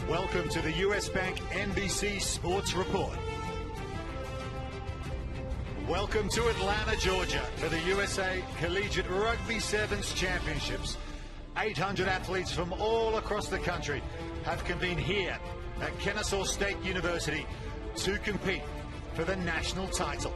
Welcome to the US Bank NBC Sports Report. Welcome to Atlanta, Georgia, for the USA Collegiate Rugby Sevens Championships. 800 athletes from all across the country have convened here at Kennesaw State University to compete for the national title.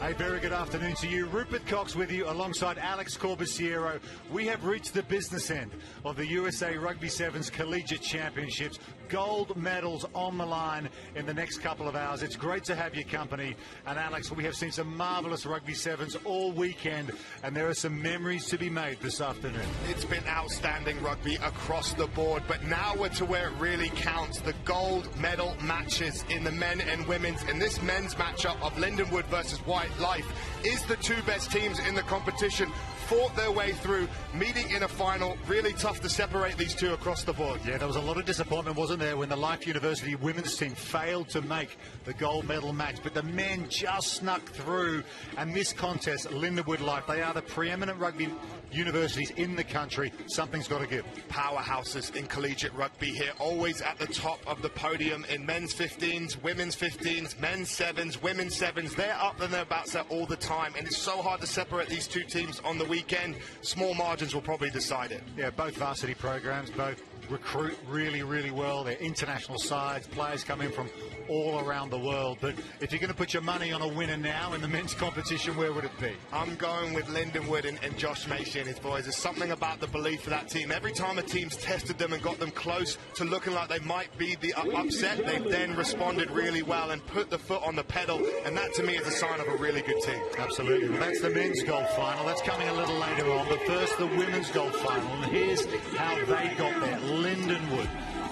A very good afternoon to you. Rupert Cox with you alongside Alex Corbisiero. We have reached the business end of the USA Rugby Sevens Collegiate Championships. Gold medals on the line in the next couple of hours. It's great to have your company. And Alex, we have seen some marvellous Rugby Sevens all weekend, and there are some memories to be made this afternoon. It's been outstanding rugby across the board, but now we're to where it really counts. The gold medal matches in the men and women's. In this men's matchup of Lindenwood versus White Life is the two best teams in the competition, fought their way through, meeting in a final. Really tough to separate these two across the board. Yeah, there was a lot of disappointment, wasn't there, when the Life University women's team failed to make the gold medal match, but the men just snuck through. And this contest, Lindenwood Life, they are the preeminent rugby universities in the country. Something's got to give. Powerhouses in collegiate rugby here, always at the top of the podium in men's 15s, women's 15s, men's sevens, women's sevens. They're up and they're about there all the time, and it's so hard to separate these two teams on the weekend. Small margins will probably decide it. Yeah, both varsity programs, both recruit really, really well. They're international sides. Players come in from all around the world. But if you're going to put your money on a winner now in the men's competition, where would it be? I'm going with Lindenwood and Josh Macy and his boys. There's something about the belief of that team. Every time a team's tested them and got them close to looking like they might be the upset, they've then responded really well and put the foot on the pedal. And that, to me, is a sign of a really good team. Absolutely. Well, that's the men's gold final. That's coming a little later on. But first, the women's gold final. And here's how they got there. Lindenwood,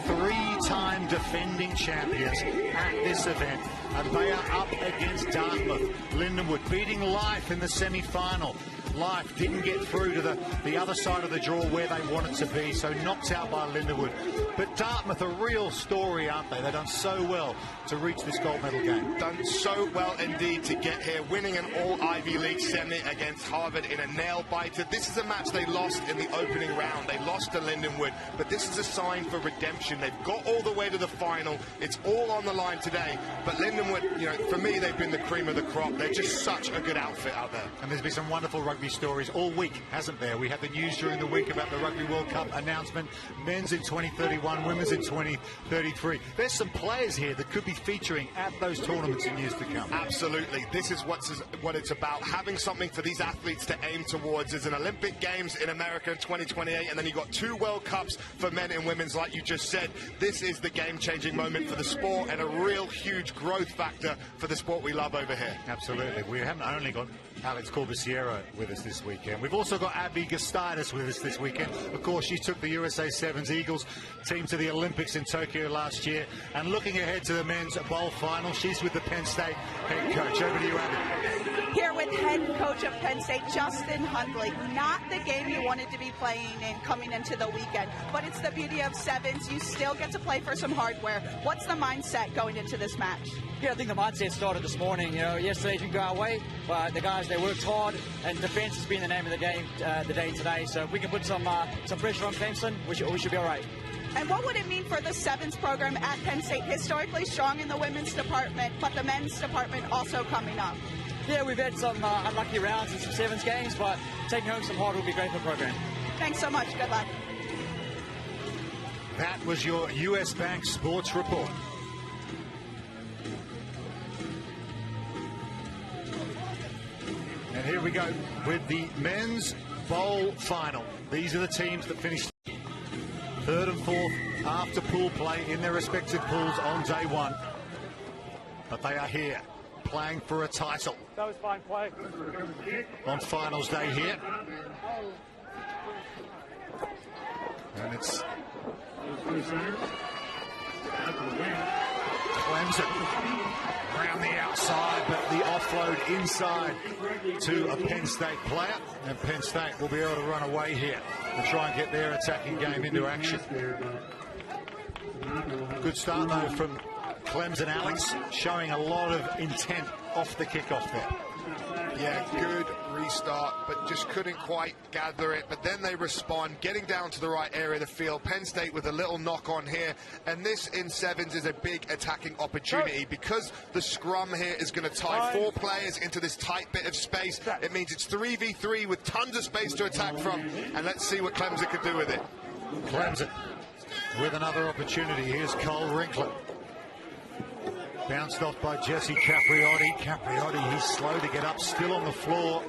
three-time defending champions at this event, and they are up against Dartmouth. Lindenwood beating Life in the semi-final. Life didn't get through to the other side of the draw where they wanted to be, so knocked out by Lindenwood. But Dartmouth, a real story, aren't they? They've done so well to reach this gold medal game. Done so well indeed to get here, winning an all-Ivy League semi against Harvard in a nail-biter. This is a match they lost in the opening round. They lost to Lindenwood, but this is a sign for redemption. They've got all the way to the final. It's all on the line today. But Lindenwood, you know, for me, they've been the cream of the crop. They're just such a good outfit out there. And there's been some wonderful rugby stories all week, hasn't there? We had the news during the week about the Rugby World Cup announcement. Men's in 2031, women's in 2033. There's some players here that could be featuring at those tournaments in years to come. Absolutely. This is what it's about, having something for these athletes to aim towards. There's an Olympic Games in America in 2028, and then you've got two World Cups for men and women's, like you just said. This is the game-changing moment for the sport and a real huge growth factor for the sport we love over here. Absolutely. We haven't only got Alex Corbisiero with us this weekend. We've also got Abby Gastidis with us this weekend. Of course, she took the USA7s Eagles team to the Olympics in Tokyo last year. And looking ahead to the men's bowl final, she's with the Penn State head coach. Over to you, Abby. Here with head coach of Penn State, Justin Hundley. Not the game you wanted to be playing in coming into the weekend, but it's the beauty of sevens. You still get to play for some hardware. What's the mindset going into this match? Yeah, I think the mindset started this morning. You know, yesterday didn't go our way, but the guys, they worked hard, and defense has been the name of the game today. So if we can put some pressure on Clemson, we should be all right. And what would it mean for the sevens program at Penn State? Historically strong in the women's department, but the men's department also coming up. Yeah, we've had some unlucky rounds in some sevens games, but taking home some hard will be great for the program. Thanks so much. Good luck. That was your US Bank Sports Report. And here we go with the men's bowl final. These are the teams that finished third and fourth after pool play in their respective pools on day one. But they are here playing for a title. That was fine play. On finals day here. And it's Clemson around the outside, but the offload inside to a Penn State player, and Penn State will be able to run away here and try and get their attacking game into action. Good start though from Clemson. Alex showing a lot of intent off the kickoff there. Yeah, good restart, but just couldn't quite gather it. But then they respond, getting down to the right area of the field. Penn State with a little knock on here. And this in sevens is a big attacking opportunity because the scrum here is going to tie 4 players into this tight bit of space. It means it's 3v3 with tons of space to attack from. And let's see what Clemson can do with it. Clemson with another opportunity. Here's Cole Rinkler. Bounced off by Jesse Capriotti. Capriotti, he's slow to get up, still on the floor.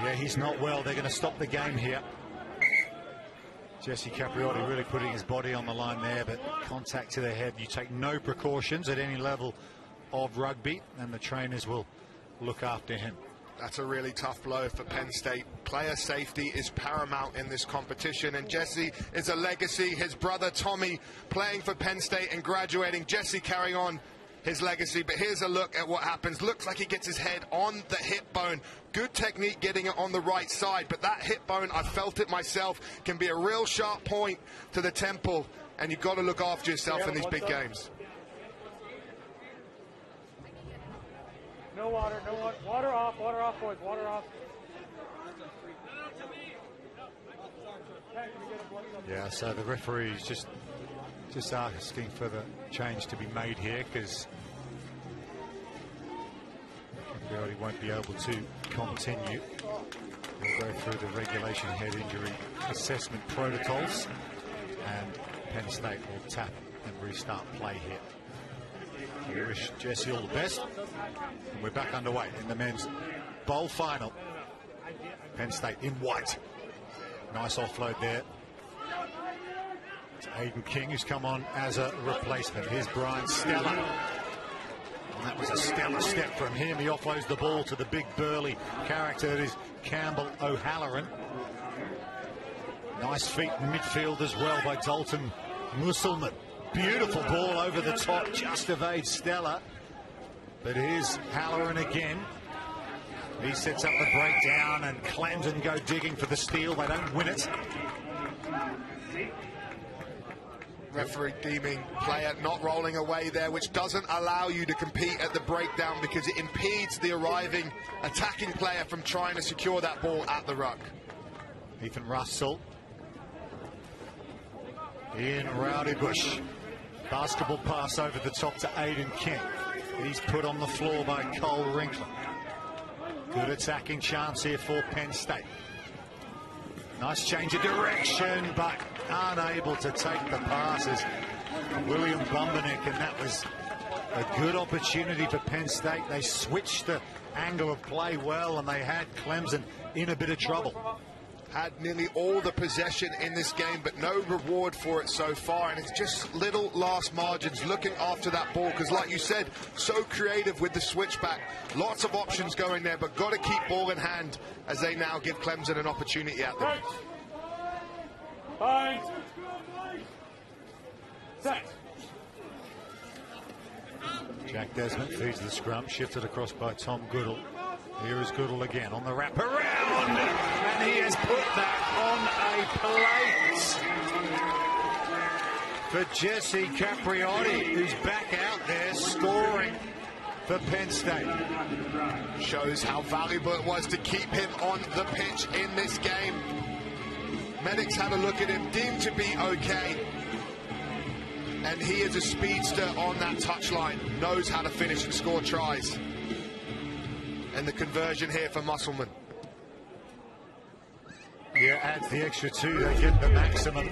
Yeah, he's not well. They're going to stop the game here. Jesse Capriotti really putting his body on the line there, but contact to the head. You take no precautions at any level of rugby, and the trainers will look after him. That's a really tough blow for Penn State. Player safety is paramount in this competition, and Jesse is a legacy. His brother Tommy playing for Penn State and graduating. Jesse carrying on his legacy, but here's a look at what happens. Looks like he gets his head on the hip bone. Good technique getting it on the right side, but that hip bone, I felt it myself, can be a real sharp point to the temple, and you've got to look after yourself in these big games. No water, no water. Water off, boys, water off. Yeah, so the referee is just asking for the change to be made here, because Capriotti won't be able to continue. We'll go through the regulation head injury assessment protocols, and Penn State will tap and restart play here. We wish Jesse all the best, and we're back underway in the men's bowl final. Penn State in white. Nice offload there. It's Aiden King who's come on as a replacement. Here's Brian Stella. And that was a stellar step from him. He offloads the ball to the big burly character that is Campbell O'Halloran. Nice feet in midfield as well by Dalton Musselman. Beautiful ball over the top, just evades Stella. But here's Halloran again. He sets up the breakdown, and Clemson go digging for the steal. They don't win it. Referee deeming player not rolling away there, which doesn't allow you to compete at the breakdown because it impedes the arriving attacking player from trying to secure that ball at the ruck. Ethan Russell in Rowdy Bush. Basketball pass over the top to Aiden King. He's put on the floor by Cole Rinkler. Good attacking chance here for Penn State. Nice change of direction, but unable to take the passes. William Bombernick, and that was a good opportunity for Penn State. They switched the angle of play well, and they had Clemson in a bit of trouble. Had nearly all the possession in this game, but no reward for it so far, and it's just little last margins looking after that ball, because like you said, so creative with the switchback. Lots of options going there, but got to keep ball in hand as they now give Clemson an opportunity at them. Fine. Set. Jack Desmond feeds the scrum, shifted across by Tom Goodall. Here is Goodall again on the wraparound, and he has put that on a plate for Jesse Capriotti, who's back out there scoring for Penn State. Shows how valuable it was to keep him on the pitch in this game. Medics had a look at him, deemed to be okay. And he is a speedster on that touchline, knows how to finish and score tries. And the conversion here for Musselman. Yeah, adds the extra 2, they get the maximum.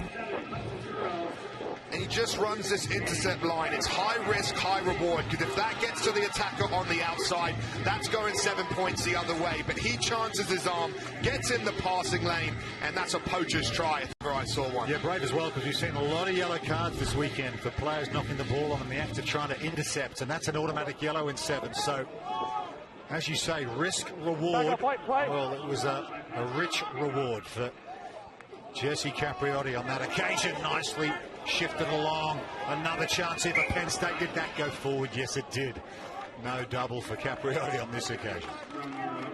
And he just runs this intercept line. It's high risk, high reward, because if that gets to the attacker on the outside, that's going 7 points the other way. But he chances his arm, gets in the passing lane, and that's a poacher's try if ever I saw one. Yeah, brave as well, because we've seen a lot of yellow cards this weekend for players knocking the ball on in the act of trying to intercept, and that's an automatic yellow in 7. So, as you say, risk, reward. Well, it was a rich reward for Jesse Capriotti on that occasion. Nicely shifted along. Another chance here for Penn State. Did that go forward? Yes, it did. No double for Capriotti on this occasion.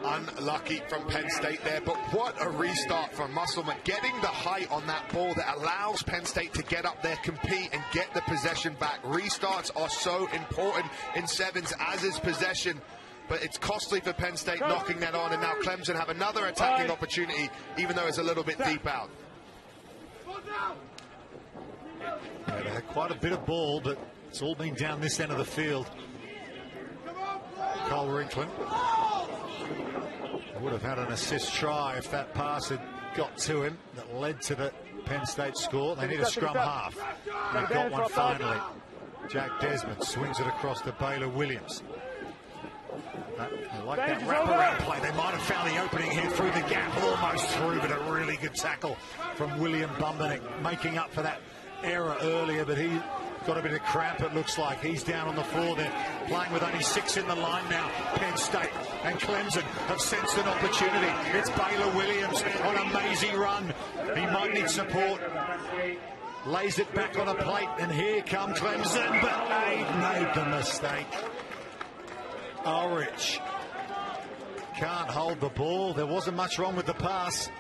Unlucky from Penn State there, but what a restart from Musselman. Getting the height on that ball that allows Penn State to get up there, compete, and get the possession back. Restarts are so important in 7s, as is possession. but it's costly for Penn State knocking that on, and now Clemson have another attacking opportunity, even though it's a little bit deep out. Yeah, they had quite a bit of ball, but it's all been down this end of the field. Cole Rinklin would have had an assist try if that pass had got to him that led to the Penn State score. They need a scrum half. They've got one finally. Jack Desmond swings it across to Baylor Williams. I like that wraparound play. They might have found the opening here through the gap, almost through, but a really good tackle from William Bumbernick, making up for that error earlier, but he got a bit of cramp, it looks like. He's down on the floor there, playing with only 6 in the line now. Penn State and Clemson have sensed an opportunity. It's Baylor Williams on a mazy run. He might need support. Lays it back on a plate, and here come Clemson, but they've made the mistake. Ulrich can't hold the ball. There wasn't much wrong with the pass.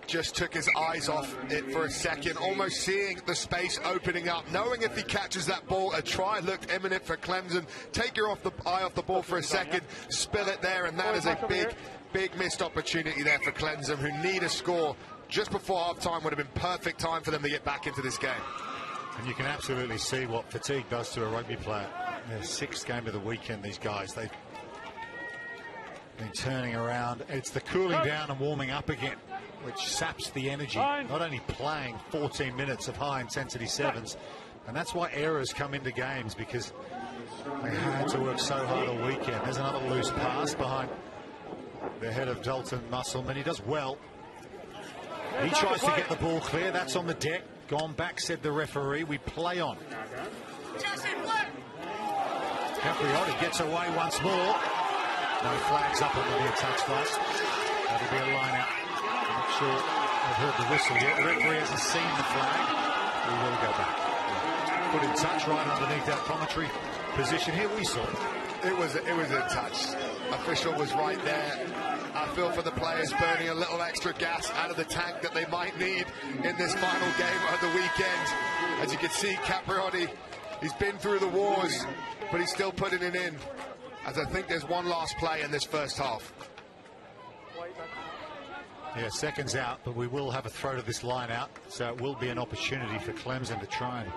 Just took his eyes off it for a second, almost seeing the space opening up, knowing if he catches that ball, a try looked imminent for Clemson. Take your eye off the ball for a second, spill it there, and that is a big missed opportunity there for Clemson, who need a score just before halftime. Would have been perfect time for them to get back into this game. And you can absolutely see what fatigue does to a rugby player. Their 6th game of the weekend, these guys, they've been turning around. It's the cooling down and warming up again, which saps the energy, not only playing 14 minutes of high-intensity sevens, and that's why errors come into games, because they had to work so hard all weekend. There's another loose pass behind the head of Dalton Musselman. He does well. He tries to get the ball clear. That's on the deck. Gone back, said the referee. We play on. Capriotti gets away once more. No flags up on the near touchline. That'll be a line out. I'm not sure I've heard the whistle yet. The referee hasn't seen the flag. We will go back. Put in touch right underneath that commentary position here. We saw it. It was a touch. Official was right there. I feel for the players burning a little extra gas out of the tank that they might need in this final game of the weekend. As you can see, Capriotti, he's been through the wars, but he's still putting it in, as I think there's one last play in this first half. Yeah, seconds out, but we will have a throw to this line out, so it will be an opportunity for Clemson to try and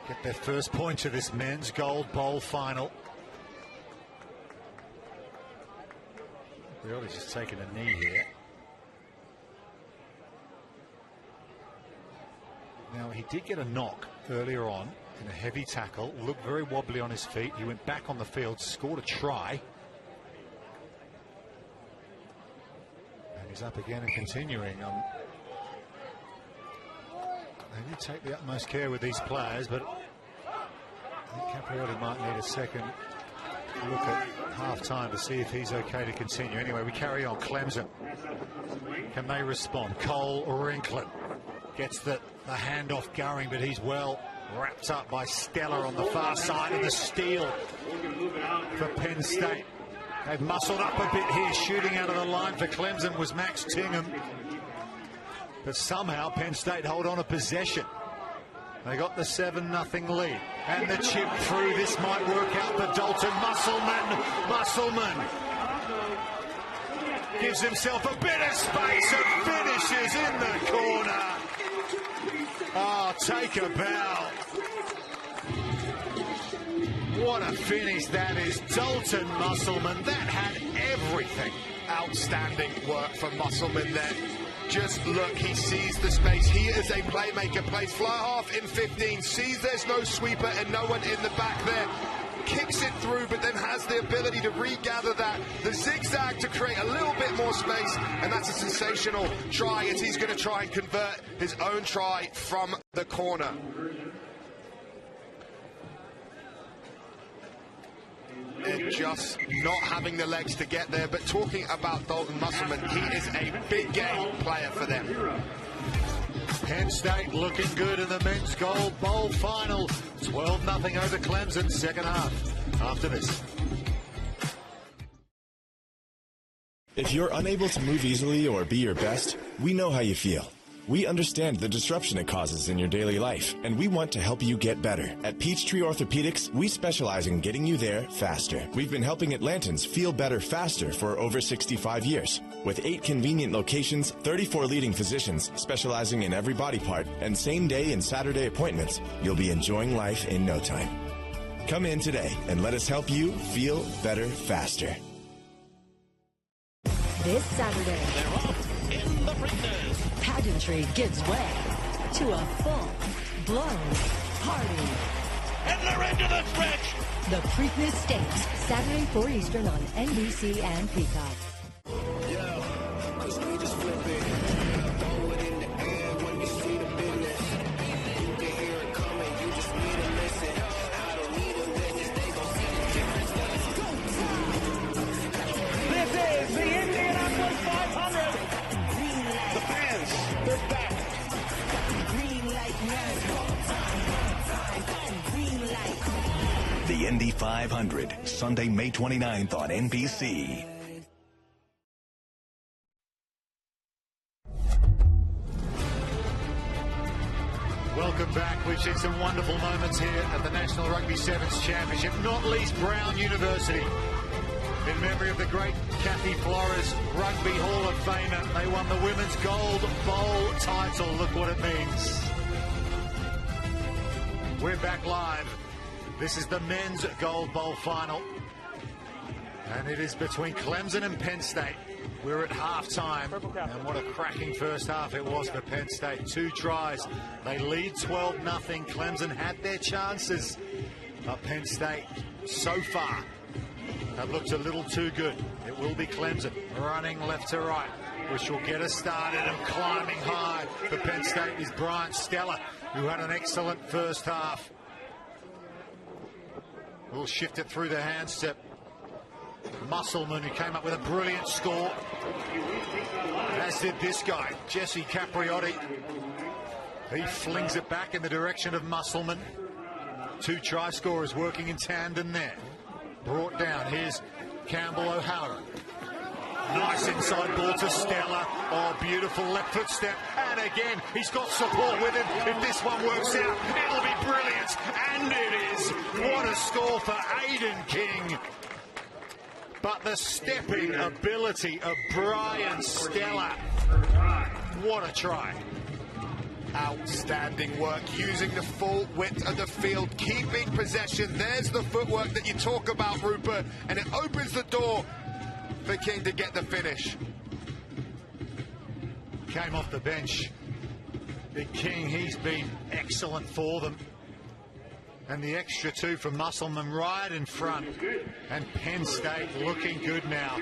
get their first point of this men's Gold Bowl final. Really just taking a knee here. Now, he did get a knock earlier on in a heavy tackle, looked very wobbly on his feet. He went back on the field, scored a try. And he's up again and continuing. They do take the utmost care with these players, but I think Capriotti might need a second look at half-time to see if he's okay to continue. Anyway, we carry on. Clemson, can they respond? Cole Rinklin gets the handoff going, but he's well wrapped up by Stella on the far side, of the steal for Penn State. They've muscled up a bit here. Shooting out of the line for Clemson was Max Tingham, but somehow Penn State hold on to possession. They got the 7-0 lead, and the chip through. This might work out for Dalton Musselman. Musselman gives himself a bit of space and finishes in the corner. Oh, take a bow. What a finish that is. Dalton Musselman, that had everything. Outstanding work for Musselman there. Just look, he sees the space. He is a playmaker, plays fly half in 15, sees there's no sweeper and no one in the back there. Kicks it through, but then has the ability to regather that. The zigzag to create a little bit more space, and that's a sensational try as he's going to try and convert his own try from the corner. And just not having the legs to get there, but talking about Dalton Musselman, he is a big game player for them. Penn State looking good in the men's Gold Bowl final. 12-0 over Clemson, second half. After this. If you're unable to move easily or be your best, we know how you feel. We understand the disruption it causes in your daily life, and we want to help you get better. At Peachtree Orthopedics, we specialize in getting you there faster. We've been helping Atlantans feel better faster for over 65 years. With 8 convenient locations, 34 leading physicians specializing in every body part, and same-day and Saturday appointments, you'll be enjoying life in no time. Come in today and let us help you feel better faster. This Saturday, they're off in the Preakness. Pageantry gives way to a full-blown party. And they're into the stretch. The Preakness Stakes, Saturday 4 Eastern on NBC and Peacock. Yeah, 'cause we just flip it. Throw it in the air when you see the business. You can hear it coming, you just need to listen. I don't need a witness, they gon' see the difference. Let's go. This is the Indianapolis 500. The fans, they're back. Green light now. Green light. The Indy 500, Sunday, May 29th on NBC. Welcome back. We've seen some wonderful moments here at the National Rugby Sevens Championship, not least Brown University. In memory of the great Kathy Flores, Rugby Hall of Famer, they won the Women's Gold Bowl title. Look what it means. We're back live. This is the Men's Gold Bowl final. And it is between Clemson and Penn State. We're at halftime, and what a cracking first half it was for Penn State. 2 tries. They lead 12-0. Clemson had their chances, but Penn State, so far, have looked a little too good. It will be Clemson running left to right, which will get us started, and climbing high for Penn State is Bryant Stella, who had an excellent first half. We'll shift it through the hands to Musselman, who came up with a brilliant score, as did this guy, Jesse Capriotti. He flings it back in the direction of Musselman. 2 try scorers working in tandem there. Brought down, here's Campbell O'Hara. Nice inside ball to Stella. Oh, beautiful left foot step. And again, he's got support with him. If this one works out, it'll be brilliant. And it is. What a score for Aiden King. But the stepping ability of Brian Stella. What a try. Outstanding work, using the full width of the field, keeping possession. There's the footwork that you talk about, Rupert, and it opens the door for King to get the finish. Came off the bench. Big King, he's been excellent for them. And the extra 2 from Musselman right in front. And Penn State looking good now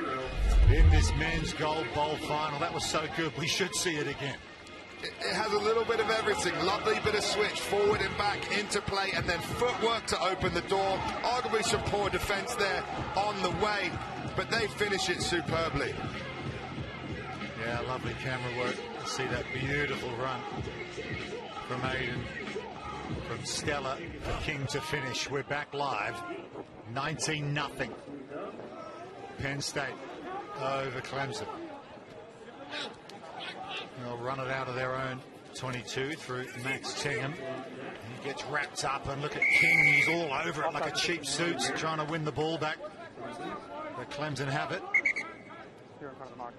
in this Men's Gold Bowl final. That was so good. We should see it again. It has a little bit of everything. Lovely bit of switch, forward and back, into play, and then footwork to open the door. Arguably some poor defense there on the way, but they finish it superbly. Yeah, lovely camera work. See that beautiful run from Aiden, from Stella, for King to finish. We're back live. 19-0. Penn State over Clemson. They'll run it out of their own 22 through Max Tingham. He gets wrapped up, and look at King. He's all over it like a cheap suit, trying to win the ball back. But Clemson have it. Here in front of the mark.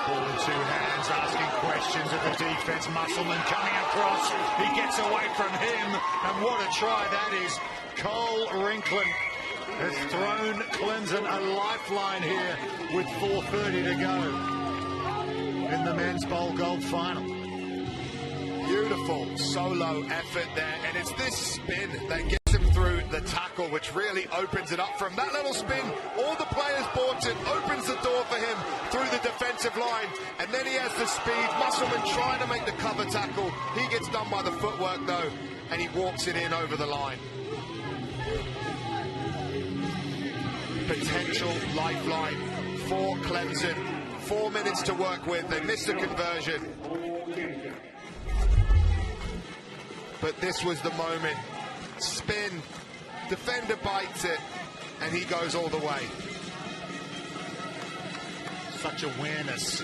Ball in 2 hands, asking questions of the defense. Musselman coming across. He gets away from him, and what a try that is. Cole Rinklin has thrown Clemson a lifeline here with 4:30 to go in the Men's Bowl Gold final. Beautiful solo effort there, and it's this spin that gets him through the tackle, which really opens it up. From that little spin, all the players bought it, opens the door for him through the defensive line, and then he has the speed. Musselman trying to make the cover tackle. He gets done by the footwork though, and he walks it in over the line. Potential lifeline for Clemson. 4 minutes to work with. They missed a conversion. But this was the moment. Spin, Defender bites it, and he goes all the way. Such awareness,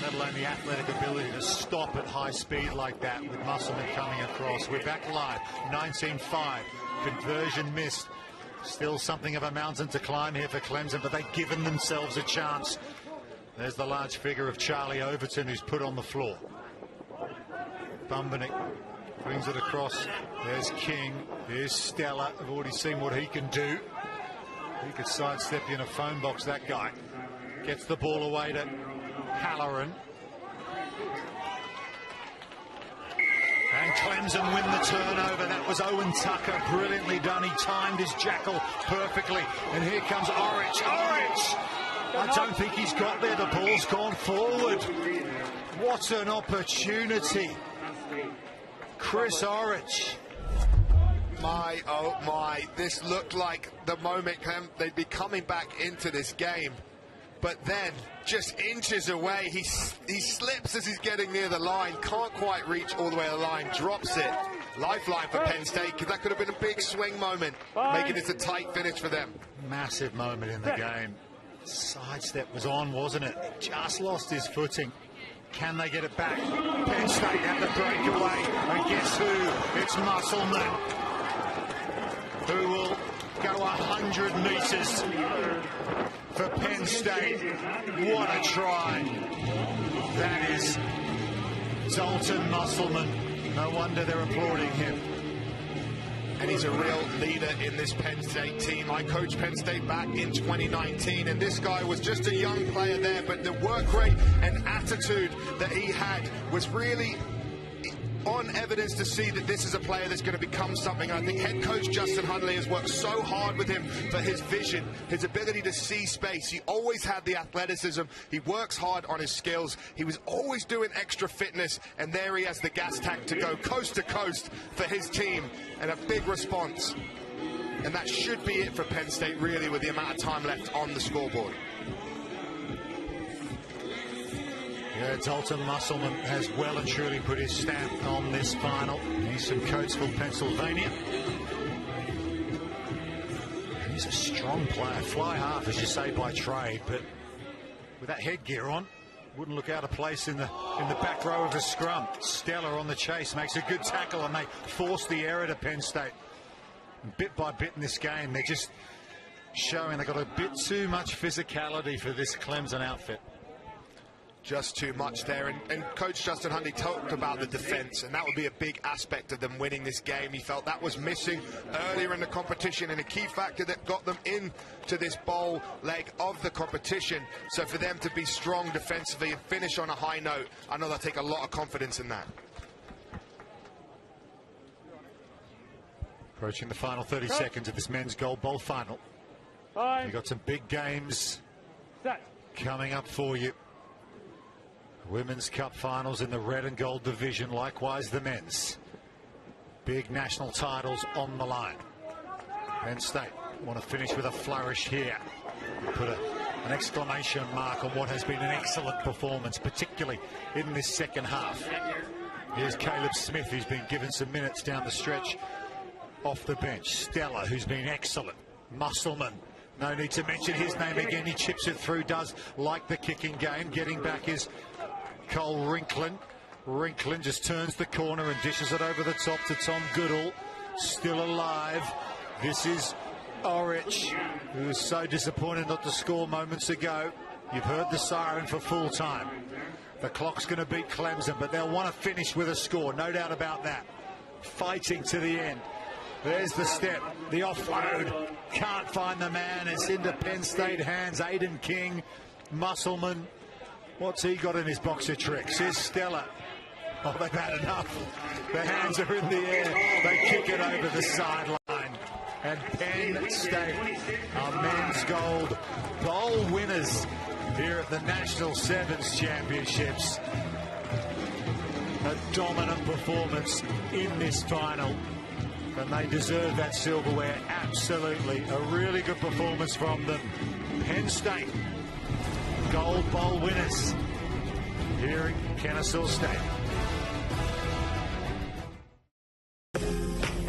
let alone the athletic ability to stop at high speed like that with Musselman coming across. We're back live, 19-5, conversion missed. Still something of a mountain to climb here for Clemson, but they've given themselves a chance. There's the large figure of Charlie Overton, who's put on the floor. Bumbernick brings it across. There's King. There's Stella. I've already seen what he can do. He could sidestep you in a phone box, that guy. Gets the ball away to Halloran. And Clemson win the turnover. That was Owen Tucker, brilliantly done. He timed his jackal perfectly. And here comes Orich. Orich! I don't think he's got there. The ball's gone forward. What an opportunity. Chris Orich. My, oh my, this looked like the moment they'd be coming back into this game. But then, just inches away, he slips as he's getting near the line, can't quite reach all the way to the line, drops it. Lifeline for Penn State, because that could have been a big swing moment, making this a tight finish for them. Massive moment in the game. Sidestep was on, wasn't it? Just lost his footing. Can they get it back? Penn State have the breakaway. And guess who? It's Musselman, who will go 100 meters for Penn State. What a try. That is Dalton Musselman. No wonder they're applauding him. And he's a real leader in this Penn State team. I coached Penn State back in 2019, and this guy was just a young player there, but the work rate and attitude that he had was really on evidence to see that this is a player that's going to become something. I think head coach Justin Hundley has worked so hard with him for his vision, his ability to see space. He always had the athleticism. He works hard on his skills. He was always doing extra fitness, and there he has the gas tank to go coast to coast for his team, and a big response. And that should be it for Penn State, really, with the amount of time left on the scoreboard. Yeah, Dalton Musselman has well and truly put his stamp on this final. He's from Coatesville, Pennsylvania. He's a strong player, fly half, as you say, by trade, but with that headgear on, wouldn't look out of place in the back row of a scrum. Stella on the chase, makes a good tackle, and they force the error to Penn State. And bit by bit in this game, they're just showing they've got a bit too much physicality for this Clemson outfit. Just too much there, and Coach Justin Hundley talked about the defense, and that would be a big aspect of them winning this game. He felt that was missing earlier in the competition, and a key factor that got them into this bowl leg of the competition. So for them to be strong defensively and finish on a high note, I know they'll take a lot of confidence in that. Approaching the final 30 seconds of this men's Gold Bowl final. You've got some big games coming up for you. Women's Cup finals in the red and gold division, likewise the men's. Big national titles on the line. Penn State want to finish with a flourish here. Put an exclamation mark on what has been an excellent performance, particularly in this second half. Here's Caleb Smith, who's been given some minutes down the stretch off the bench. Stella, who's been excellent. Musselman, no need to mention his name again. He chips it through, does like the kicking game. Getting back is Cole Rinklin. Rinklin just turns the corner and dishes it over the top to Tom Goodall. Still alive. This is Orich, who was so disappointed not to score moments ago. You've heard the siren for full time. The clock's going to beat Clemson, but they'll want to finish with a score, no doubt about that. Fighting to the end. There's the step, the offload. Can't find the man. It's into Penn State hands. Aiden King, Musselman. What's he got in his box of tricks? Here's Stella. Oh, they've had enough. The hands are in the air. They kick it over the sideline. And Penn State are men's Gold Bowl winners here at the National Sevens Championships. A dominant performance in this final. And they deserve that silverware, absolutely. A really good performance from them. Penn State, Gold Bowl winners here at Kennesaw State.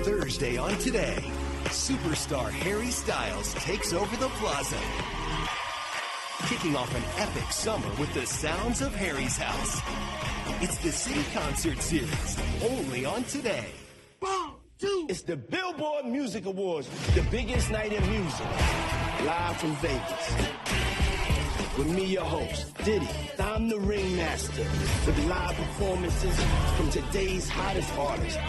Thursday on Today. superstar Harry Styles takes over the plaza, kicking off an epic summer with the sounds of Harry's house. It's the City Concert Series, only on Today. 1, 2. It's the Billboard Music Awards, the biggest night in music, live from Vegas. With me, your host, Diddy. I'm the ringmaster with live performances from today's hottest artists.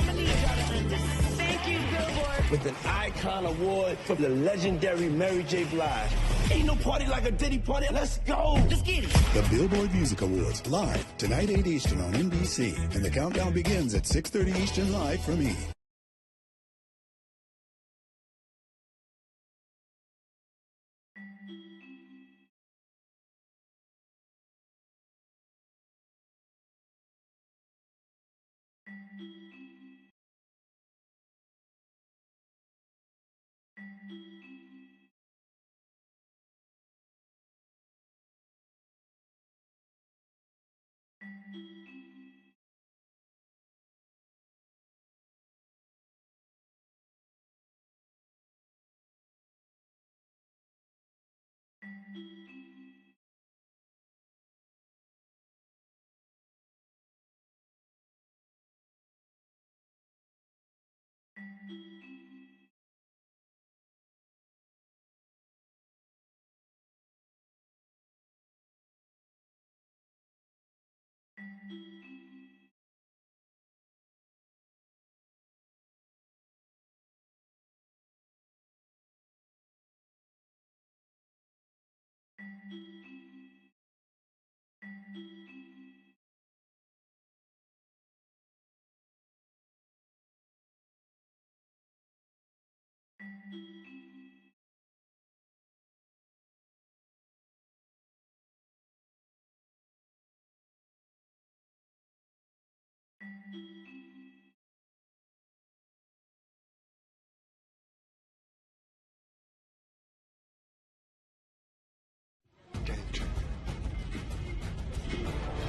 Thank you, Billboard. With an Icon Award from the legendary Mary J. Blige. Ain't no party like a Diddy party. Let's go. Let's get it. The Billboard Music Awards, live tonight 8 Eastern on NBC. And the countdown begins at 6:30 Eastern live from E!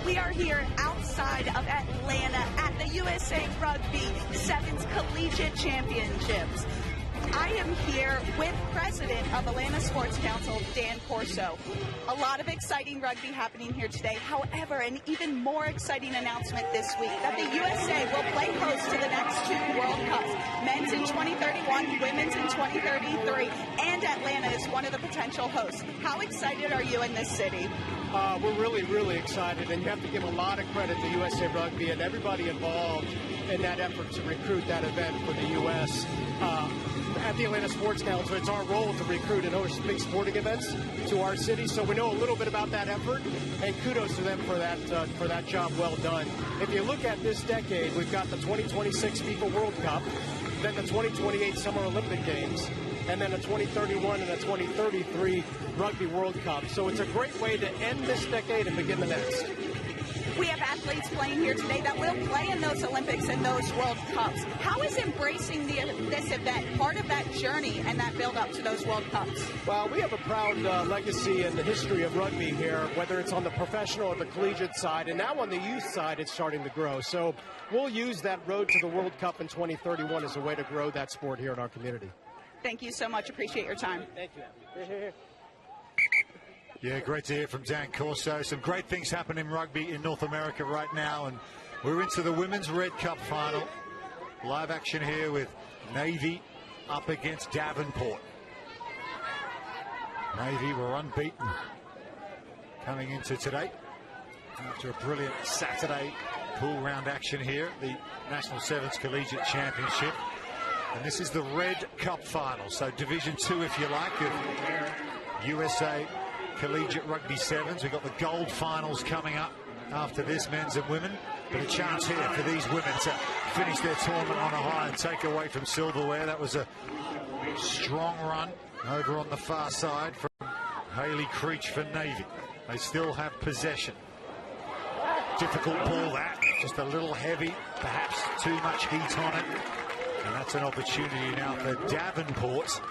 We are here outside of Atlanta at the USA Rugby Sevens Collegiate Championships. I am here with President of Atlanta Sports Council, Dan Corso. A lot of exciting rugby happening here today. However, an even more exciting announcement this week that the USA will play host to the next 2 World Cups. Men's in 2031, women's in 2033, and Atlanta is one of the potential hosts. How excited are you in this city? We're really, really excited, and you have to give a lot of credit to USA Rugby and everybody involved in that effort to recruit that event for the U.S. At the Atlanta Sports Council, it's our role to recruit and host big sporting events to our city, so we know a little bit about that effort, and kudos to them for that job well done. If you look at this decade, we've got the 2026 FIFA World Cup, then the 2028 Summer Olympic Games, and then a 2031 and a 2033 Rugby World Cup. So it's a great way to end this decade and begin the next. We have athletes playing here today that will play in those Olympics and those World Cups. How is embracing this event part of that journey and that build up to those World Cups? Well, we have a proud legacy in the history of rugby here, whether it's on the professional or the collegiate side, and now on the youth side, it's starting to grow. So we'll use that road to the World Cup in 2031 as a way to grow that sport here in our community. Thank you so much. Appreciate your time. Thank you. Yeah, great to hear from Dan Corso. Some great things happening in rugby in North America right now, and we're into the Women's Red Cup final. Live action here with Navy up against Davenport. Navy were unbeaten coming into today after a brilliant Saturday pool round action here at the National Sevens Collegiate Championship. And this is the Red Cup final, so Division 2, if you like, of USA Collegiate Rugby Sevens. We've got the gold finals coming up after this, men's and women. But a chance here for these women to finish their tournament on a high and take away from silverware. That was a strong run over on the far side from Hayley Creech for Navy. They still have possession. Difficult ball that, just a little heavy, perhaps too much heat on it. And that's an opportunity now for Davenport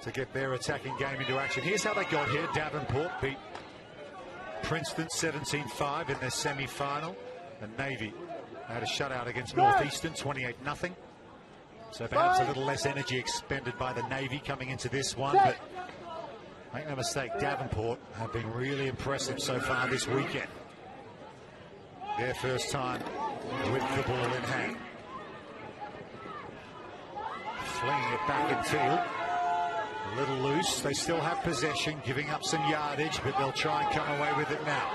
to get their attacking game into action. Here's how they got here. Davenport beat Princeton 17-5 in their semi-final. And Navy had a shutout against Northeastern, 28-0. So perhaps a little less energy expended by the Navy coming into this one, but make no mistake, Davenport have been really impressive so far this weekend. Their first time with the ball in hand. Flinging it back in field. A little loose. They still have possession, giving up some yardage, but they'll try and come away with it now.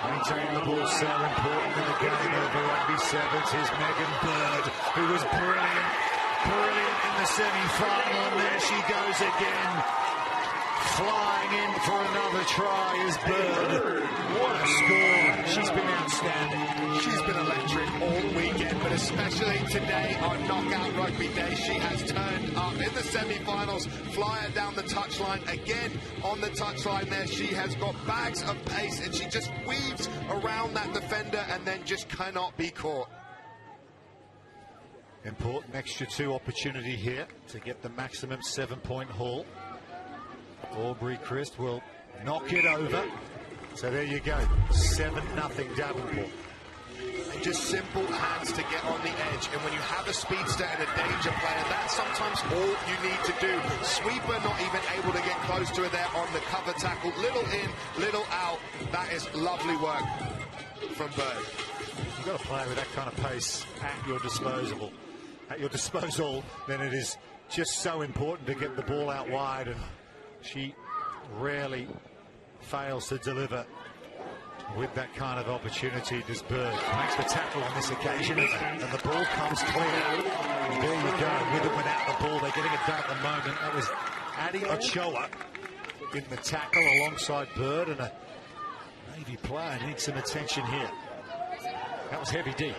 Maintaining the ball so important in the game over Rugby Sevens. Here's Megan Bird, who was brilliant in the semi-final, and there she goes again. Flying in for another try is Bird. What a score. She's been outstanding. She's been electric all weekend, but especially today on Knockout Rugby Day, she has turned up in the semi-finals. Flyer down the touchline again. On the touchline there, she has got bags of pace, and she just weaves around that defender and then just cannot be caught. Important extra 2 opportunity here to get the maximum 7-point haul. Aubrey Christ will knock it over. So there you go, 7-0 Davenport. And just simple hands to get on the edge. And when you have a speedster and a danger player, that's sometimes all you need to do. Sweeper not even able to get close to her there on the cover tackle. Little in, little out. That is lovely work from Bird. You've got a player with that kind of pace at your disposal, then it is just so important to get the ball out wide, and she rarely fails to deliver with that kind of opportunity. Does Bird makes the tackle on this occasion, and the ball comes clear. And there you go, with and without the ball, they're getting it done at the moment. That was Addie Ochoa in the tackle alongside Bird, and a Navy player needs some attention here. That was heavy D.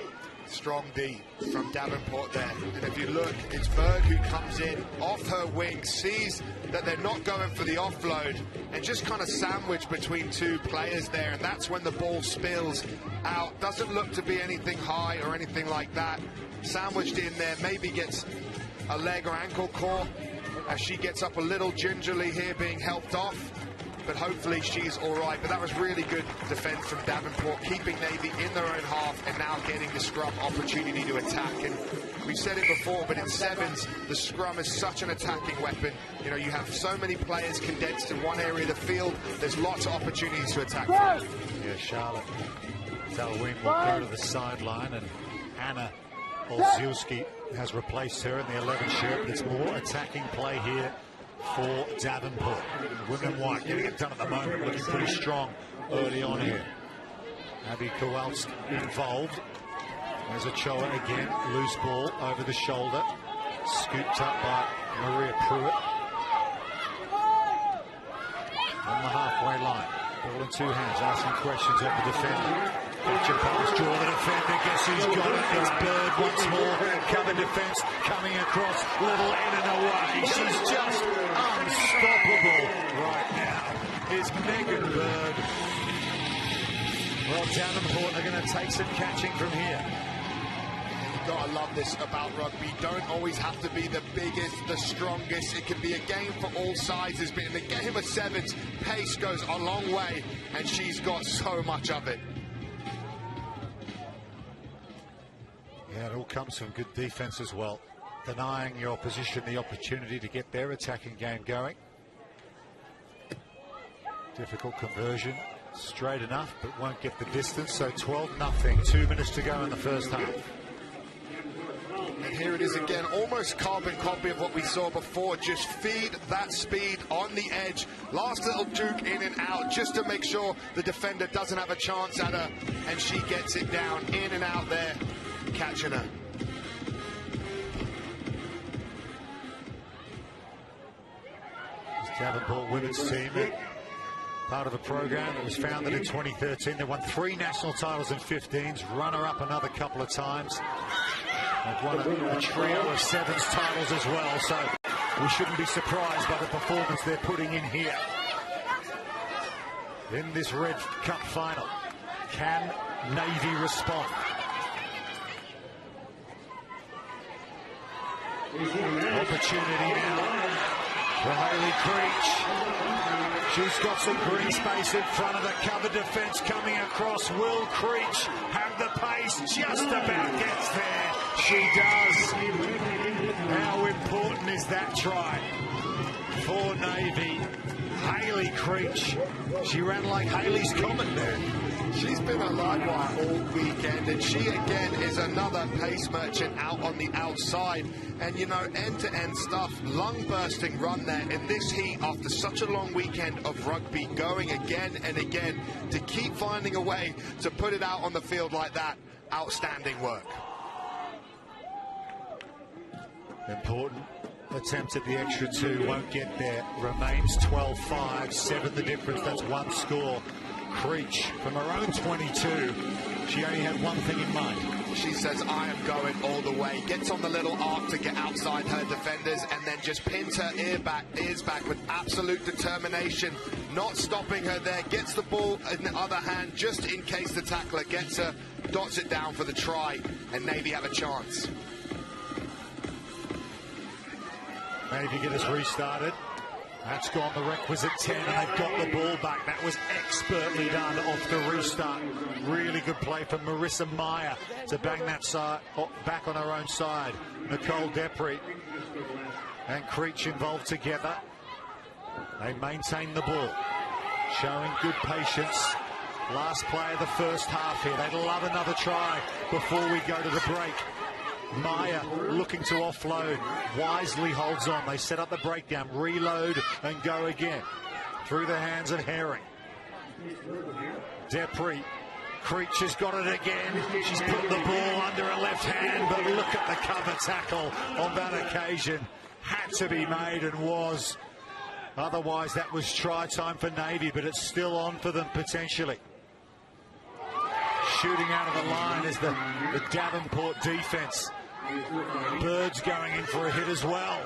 Strong D from Davenport there. And if you look, it's Bird who comes in off her wing, sees that they're not going for the offload, and just kind of sandwiched between 2 players there. And that's when the ball spills out. Doesn't look to be anything high or anything like that. Sandwiched in there, maybe gets a leg or ankle caught as she gets up a little gingerly here, being helped off. But hopefully she's all right. But that was really good defense from Davenport, keeping Navy in their own half and now getting the scrum opportunity to attack. And we've said it before, but in sevens, the scrum is such an attacking weapon. You know, you have so many players condensed in one area of the field. There's lots of opportunities to attack. Yeah, Charlotte Talwin will go to the sideline, and Anna Olziewski has replaced her in the 11 shirt. But it's more attacking play here for Davenport. Women white getting it done at the moment, looking pretty strong early on here. Abby Kowalski involved. There's Ochoa again, loose ball over the shoulder, scooped up by Maria Pruitt on the halfway line. Ball in 2 hands, asking questions of the defender. Catcher pass, draw the defender, guess who's got it? It's Bird once more, cover defense coming across, little in and away. She's just unstoppable right now. Is Megan Bird. Well, Davenport are going to take some catching from here. You've got to love this about rugby. You don't always have to be the biggest, the strongest. It can be a game for all sizes, but in the game of sevens, pace goes a long way, and she's got so much of it. Yeah, it all comes from good defense as well. Denying your opposition the opportunity to get their attacking game going. Difficult conversion, straight enough, but won't get the distance. So 12-0, 2 minutes to go in the first half. And here it is again, almost carbon copy of what we saw before. Just feed that speed on the edge. Last little juke in and out, just to make sure the defender doesn't have a chance at her, and she gets it down, in and out there, catching her. This Davenport women's team, part of a program that was founded in 2013. They won 3 national titles in 15s, runner-up another couple of times. They've won a trio of sevens titles as well, so we shouldn't be surprised by the performance they're putting in here. In this Red Cup final, can Navy respond? Opportunity now for Hayley Creech. She's got some green space in front of the cover defense coming across. Will Creech have the pace? Just about gets there. She does. that try for Navy. Haley Creech. She ran like Haley's Comet there. She's been a live wire all weekend, and she again is another pace merchant out on the outside. And you know, end-to-end stuff, lung-bursting run there in this heat after such a long weekend of rugby, going again and again to keep finding a way to put it out on the field like that. Outstanding work. Important attempt at the extra 2, won't get there. Remains 12-5, 7 the difference. That's one score. Creech from her own 22. She only had one thing in mind. She says, I am going all the way. Gets on the little arc to get outside her defenders and then just pins her ears back with absolute determination. Not stopping her there. Gets the ball in the other hand just in case the tackler gets her. Dots it down for the try, and Navy have a chance. Navy get us restarted. That's gone the requisite 10, and they've got the ball back. That was expertly done off the restart. Really good play from Marissa Meyer to bang that side back on her own side. Nicole Depre and Creech involved together. They maintain the ball, showing good patience. Last play of the first half here. They'd love another try before we go to the break. Meyer looking to offload, wisely holds on. They set up the breakdown, reload and go again. Through the hands of Herring. Depre, Creech has got it again. She's put the ball under her left hand, but look at the cover tackle on that occasion. Had to be made and was. Otherwise that was try time for Navy, but it's still on for them potentially. Shooting out of the line is the Davenport defense. Birds going in for a hit as well,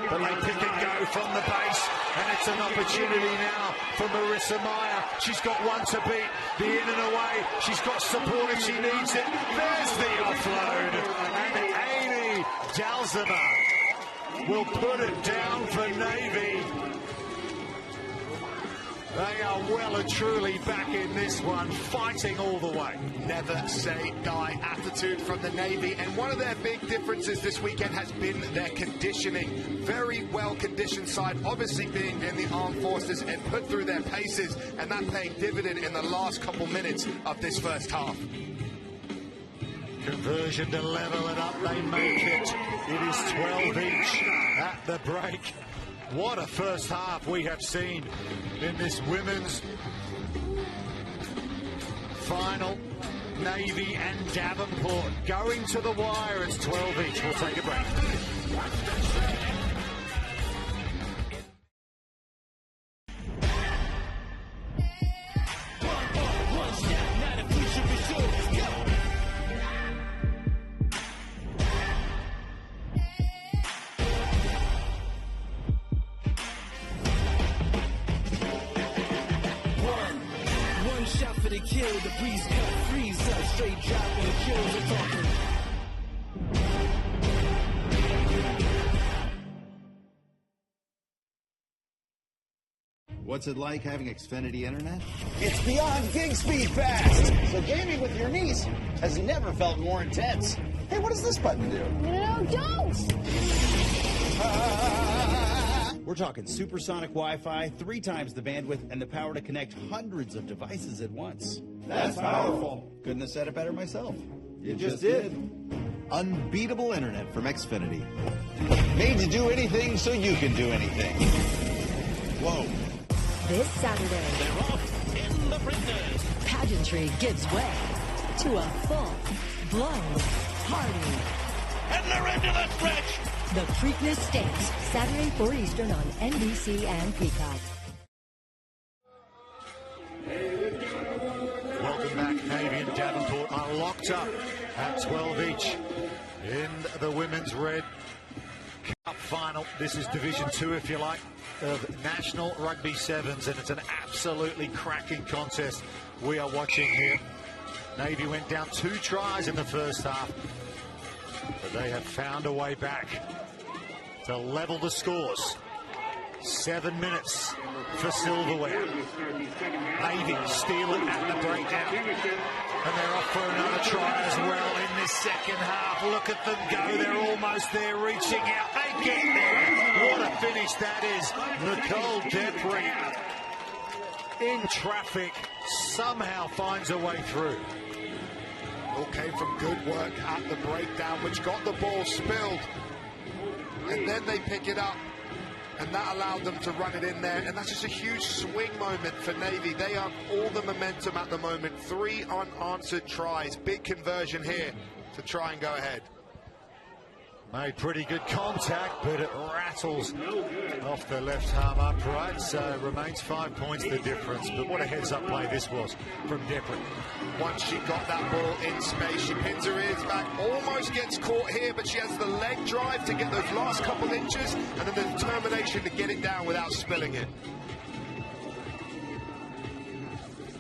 but they pick and go from the base, and it's an opportunity now for Marissa Meyer. She's got one to beat, the in and away. She's got support if she needs it. There's the offload, and Amy Dalzima will put it down for Navy. They are well and truly back in this one, fighting all the way. Never say die attitude from the Navy, and one of their big differences this weekend has been their conditioning. Very well conditioned side, obviously being in the armed forces and put through their paces, and that paying dividend in the last couple minutes of this first half. Conversion to level it up, they make it. It is 12 each at the break. What a first half we have seen in this women's final. Navy and Davenport going to the wire. It's 12 each. We'll take a break. Kill the breeze, cut, freeze up, straight drop and the kills are talking. What's it like having Xfinity internet? It's beyond gig speed fast. So gaming with your niece has never felt more intense. Hey, what does this button do? No, don't! We're talking supersonic Wi-Fi, 3 times the bandwidth, and the power to connect hundreds of devices at once. That's powerful. Couldn't have said it better myself. You just did. Unbeatable internet from Xfinity. Made to do anything so you can do anything. Whoa. This Saturday, They're off in the Preakness. pageantry gives way to a full-blown party. And they're into the stretch. The Preakness Stakes, Saturday 4 Eastern on NBC and Peacock. Welcome back. Navy and Davenport are locked up at 12 each in the Women's Red Cup final. This is Division 2, if you like, of National Rugby Sevens, and it's an absolutely cracking contest we are watching here. Navy went down 2 tries in the first half, but they have found a way back to level the scores. 7 minutes for silverware. Navy steal it at the breakdown, and they're off for another try as well in this second half. Look at them go. They're almost there, reaching out. They get there. a finish that is. Nicole Depre in traffic, somehow finds a way through. All came from good work at the breakdown, which got the ball spilled. And then they pick it up, and that allowed them to run it in there. And that's just a huge swing moment for Navy. They have all the momentum at the moment. 3 unanswered tries. Big conversion here to try and go ahead. Made pretty good contact, but it rattles off the left arm upright, so remains 5 points the difference. But what a heads-up play this was from Depre. Once she got that ball in space, she pins her ears back, almost gets caught here, but she has the leg drive to get those last couple inches, and then the determination to get it down without spilling it.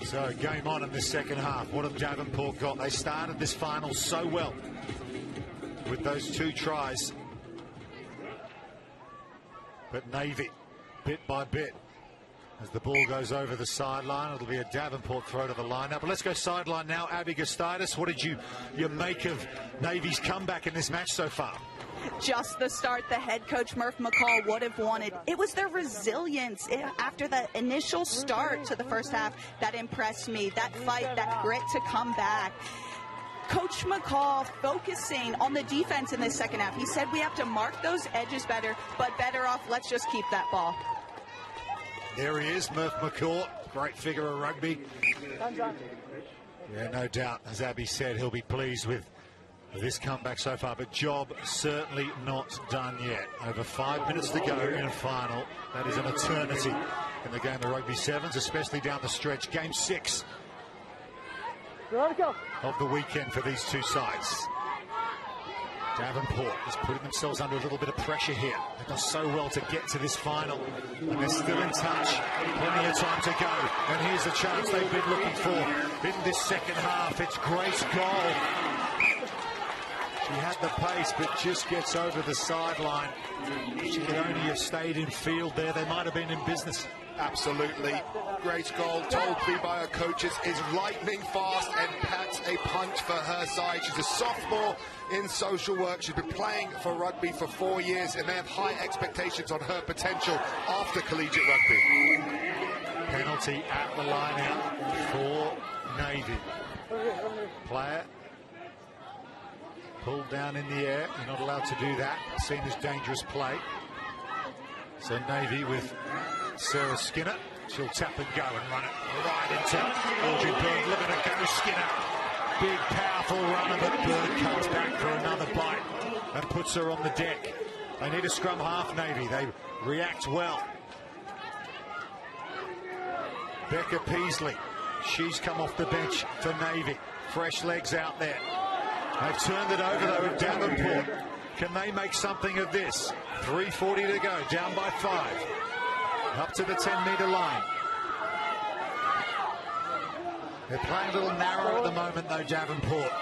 So game on in the second half. What have Davenport got? They started this final so well with those 2 tries. But Navy, bit by bit, as the ball goes over the sideline, it'll be a Davenport throw to the lineup. But let's go sideline now. Abby Gustitis, what did you make of Navy's comeback in this match so far? Just the start the head coach Murph McCall would have wanted. It was their resilience after the initial start to the first half that impressed me. That fight, that grit to come back. Coach McCall focusing on the defense in this second half. He said we have to mark those edges better, but better off, let's just keep that ball. There he is, Murph McCall. Great figure of rugby. Yeah, no doubt. As Abby said, he'll be pleased with this comeback so far, but job certainly not done yet. Over 5 minutes to go in a final. That is an eternity in the game of Rugby Sevens, especially down the stretch. Game 6 of the weekend for these 2 sides. Davenport is putting themselves under a little bit of pressure here. They've done so well to get to this final, and they're still in touch. Plenty of time to go, and here's the chance they've been looking for in this second half. It's Grace Gold. She had the pace, but just gets over the sideline. She could only have stayed in field there. They might have been in business. Absolutely. Grace Gold, told me by her coaches, is lightning fast and packs a punch for her side. She's a sophomore in social work. She's been playing for rugby for 4 years, and they have high expectations on her potential after collegiate rugby. Penalty at the line out for Navy. Player pulled down in the air. You're not allowed to do that. Seen as dangerous play. So Navy with Sarah Skinner. She'll tap and go and run it right into Audrey Bird. Look at her go, Skinner. Big, powerful runner, but Bird comes back for another bite and puts her on the deck. They need a scrum half, Navy. They react well. Becca Peasley. She's come off the bench for Navy. Fresh legs out there. They've turned it over, though, with Davenport. Can they make something of this? 3:40 to go, down by 5. Up to the 10-metre line. They're playing a little narrow at the moment, though, Davenport.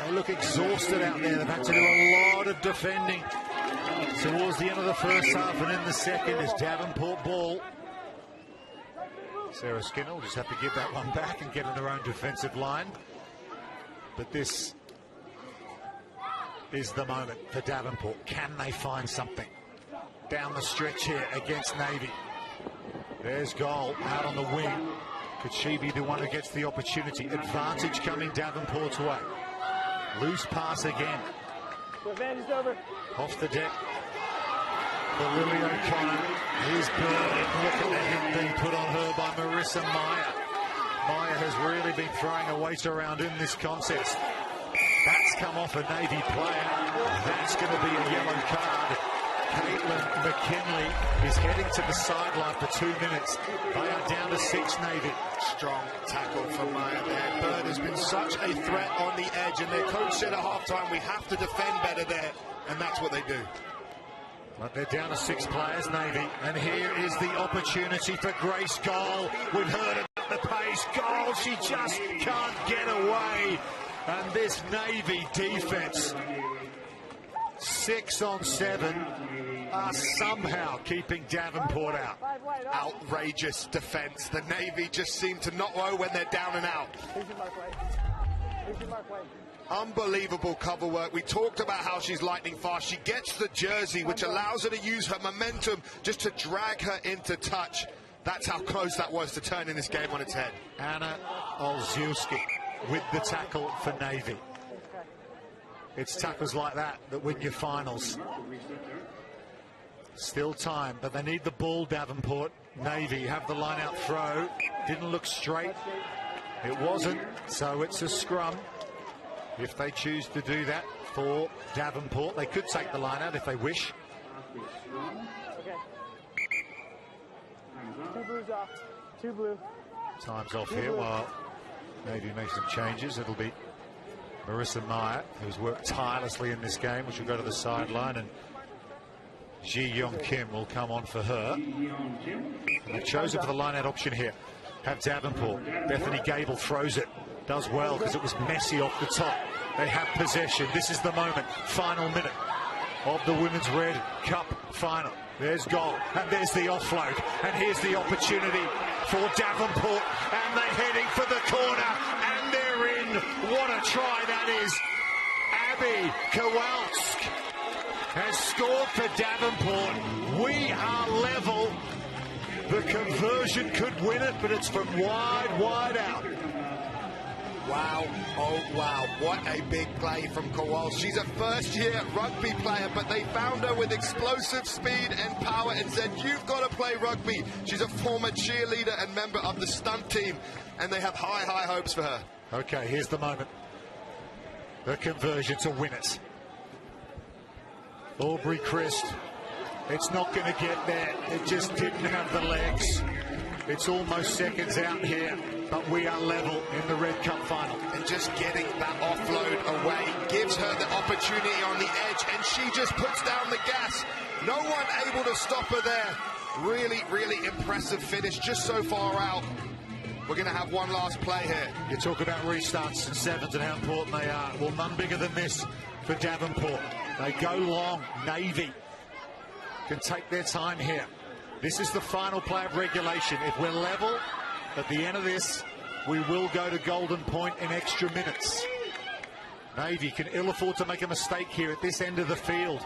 They look exhausted out there. They've had to do a lot of defending towards the end of the first half, and in the second is Davenport ball. Sarah Skinner will just have to give that one back and get in her own defensive line. But this is the moment for Davenport. Can they find something down the stretch here against Navy? There's goal out on the wing. Could she be the one who gets the opportunity? Advantage coming Davenport's way. Loose pass again. Off the deck for Lily O'Connor. Here's Bird. Look at the hit being put on her by Marissa Meyer. Meyer has really been throwing a weight around in this contest. That's come off a Navy player. That's going to be a yellow card. Caitlin McKinley is heading to the sideline for 2 minutes. They are down to 6, Navy. Strong tackle from Meyer there. Bird has been such a threat on the edge, and their coach said at halftime, we have to defend better there, and that's what they do. But they're down to 6 players, Navy, and here is the opportunity for Grace Goal. We've heard about the pace. Goal, she just can't get away. And this Navy defense, 6 on 7, are somehow keeping Davenport out. Outrageous defense. The Navy just seem to not know when they're down and out. Unbelievable cover work. We talked about how she's lightning fast. She gets the jersey, which allows her to use her momentum just to drag her into touch. That's how close that was to turning this game on its head. Anna Olszewski with the tackle for Navy. It's tackles like that that win your finals. Still time, but they need the ball, Davenport. Navy have the line-out throw. Didn't look straight. It wasn't, so it's a scrum. If they choose to do that for Davenport, they could take the line-out if they wish. Okay. 2 blues off. 2 blue. Time's off here while Navy makes some changes. It'll be Marissa Meyer, who's worked tirelessly in this game, which will go to the sideline, and Ji Young Kim will come on for her. They've chosen for the line-out option here. Have Davenport. Bethany Gable throws it. Does well because it was messy off the top. They have possession. This is the moment. Final minute of the Women's Red Cup final. There's goal, and there's the offload, and here's the opportunity for Davenport, and they're heading for the corner, and they're in. What a try that is. Abby Kowalsk has scored for Davenport. We are level. The conversion could win it, but it's from wide out. Wow, oh wow, what a big play from Kowalski. She's a first-year rugby player, but they found her with explosive speed and power and said, you've got to play rugby. She's a former cheerleader and member of the stunt team, and they have high hopes for her. Okay, here's the moment. The conversion to win it. Aubrey Christ, it's not going to get there. It just didn't have the legs. It's almost seconds out here, but we are level in the Red Cup final. And just getting that offload away gives her the opportunity on the edge, and she just puts down the gas. No one able to stop her there. Really, really impressive finish, just so far out. We're going to have one last play here. You talk about restarts and sevens and how important they are. Well, none bigger than this for Davenport. They go long. Navy can take their time here. This is the final play of regulation. If we're level at the end of this, we will go to golden point in extra minutes. Navy can ill afford to make a mistake here at this end of the field.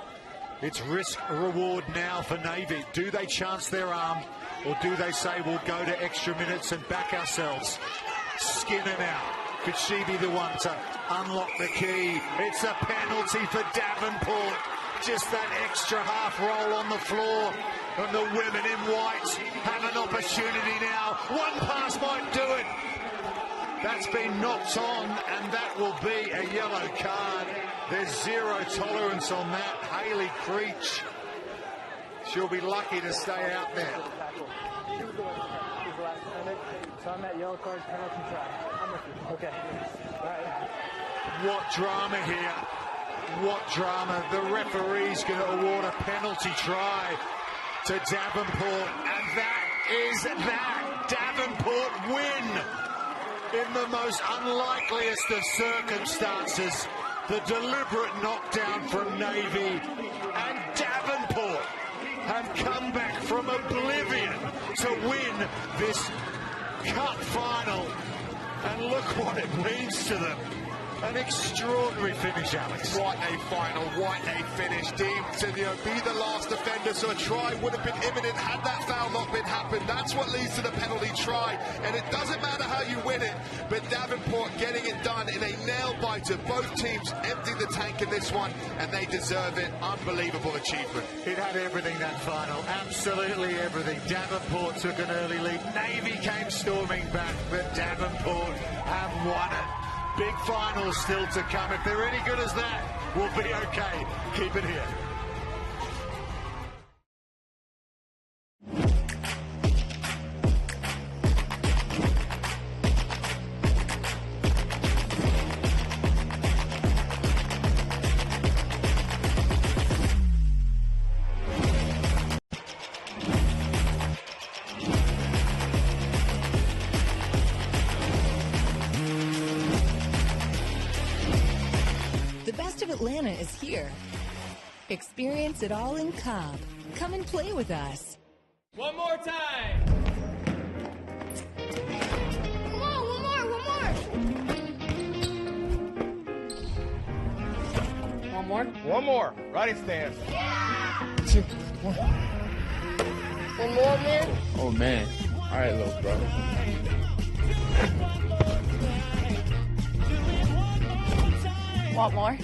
It's risk reward now for Navy. Do they chance their arm, or do they say we'll go to extra minutes and back ourselves? Skinner now. Could she be the one to unlock the key? It's a penalty for Davenport. Just that extra half roll on the floor. And the women in white have an opportunity now. One pass might do it. That's been knocked on, and that will be a yellow card. There's zero tolerance on that. Hayley Creech, she'll be lucky to stay out there. So I'm at yellow card, penalty try. I'm with you. Okay. All right. What drama here. What drama. The referee's going to award a penalty try to Davenport, and that is that. Davenport win in the most unlikeliest of circumstances. The deliberate knockdown from Navy, and Davenport have come back from oblivion to win this cup final, and look what it means to them. An extraordinary finish, Alex. What a final, what a finish. Dean to be the last defender, so a try would have been imminent had that foul not been happened. That's what leads to the penalty try, and it doesn't matter how you win it, but Davenport getting it done in a nail-biter. Both teams emptied the tank in this one, and they deserve it. Unbelievable achievement. It had everything, that final. Absolutely everything. Davenport took an early lead. Navy came storming back, but Davenport have won it. Big finals still to come. If they're any good as that, we'll be okay. Keep it here. Atlanta is here. Experience it all in Cobb. Come and play with us. One more time. Come on, one more. more? One more. Riding stance. One more, man? Oh, man. All right, little brother. Want more?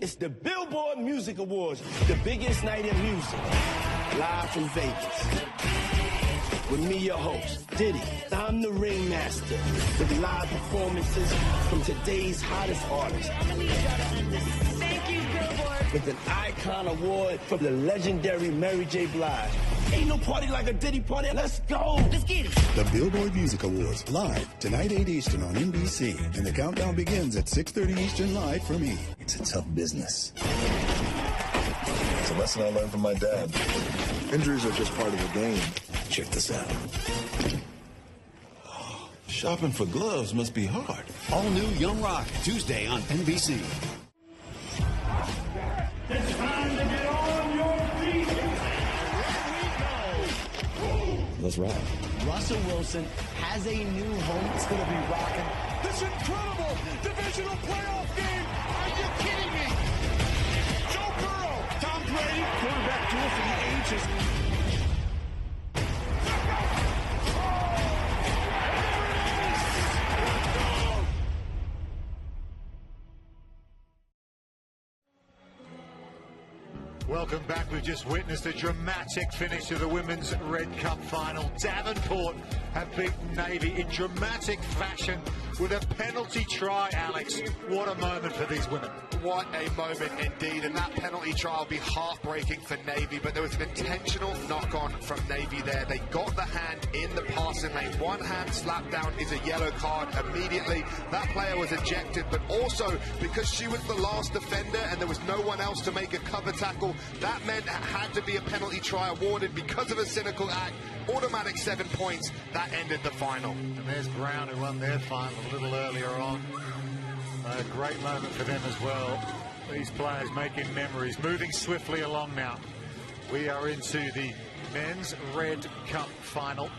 It's the Billboard Music Awards, the biggest night in music. Live from Vegas. With me, your host, Diddy. I'm the ringmaster. With live performances from today's hottest artists. Thank you, Billboard. With an Icon Award from the legendary Mary J. Blige. Ain't no party like a Diddy party. Let's go. Let's get it. The Billboard Music Awards, live tonight 8 Eastern on NBC. And the countdown begins at 6:30 Eastern live from E! It's a tough business. It's a lesson I learned from my dad. Injuries are just part of the game. Check this out. Shopping for gloves must be hard. All new Young Rock, Tuesday on NBC. It's time to get on your feet. Let's rock. Russell Wilson has a new home. It's going to be rocking. This incredible divisional playoff game. Are you kidding me? Joe Burrow. Tom Brady, quarterback duel for the ages. Welcome back. We've just witnessed a dramatic finish to the Women's Red Cup final. Davenport have beaten Navy in dramatic fashion with a penalty try, Alex. What a moment for these women. What a moment indeed, and that penalty try will be heartbreaking for Navy, but there was an intentional knock-on from Navy there. They got the hand in the passing lane. One hand slap down is a yellow card immediately. That player was ejected, but also because she was the last defender and there was no one else to make a cover tackle, that meant it had to be a penalty try awarded because of a cynical act. Automatic 7 points. That ended the final. And there's Brown, who won their final a little earlier on. A great moment for them as well. These players making memories, moving swiftly along now. We are into the Men's Red Cup final.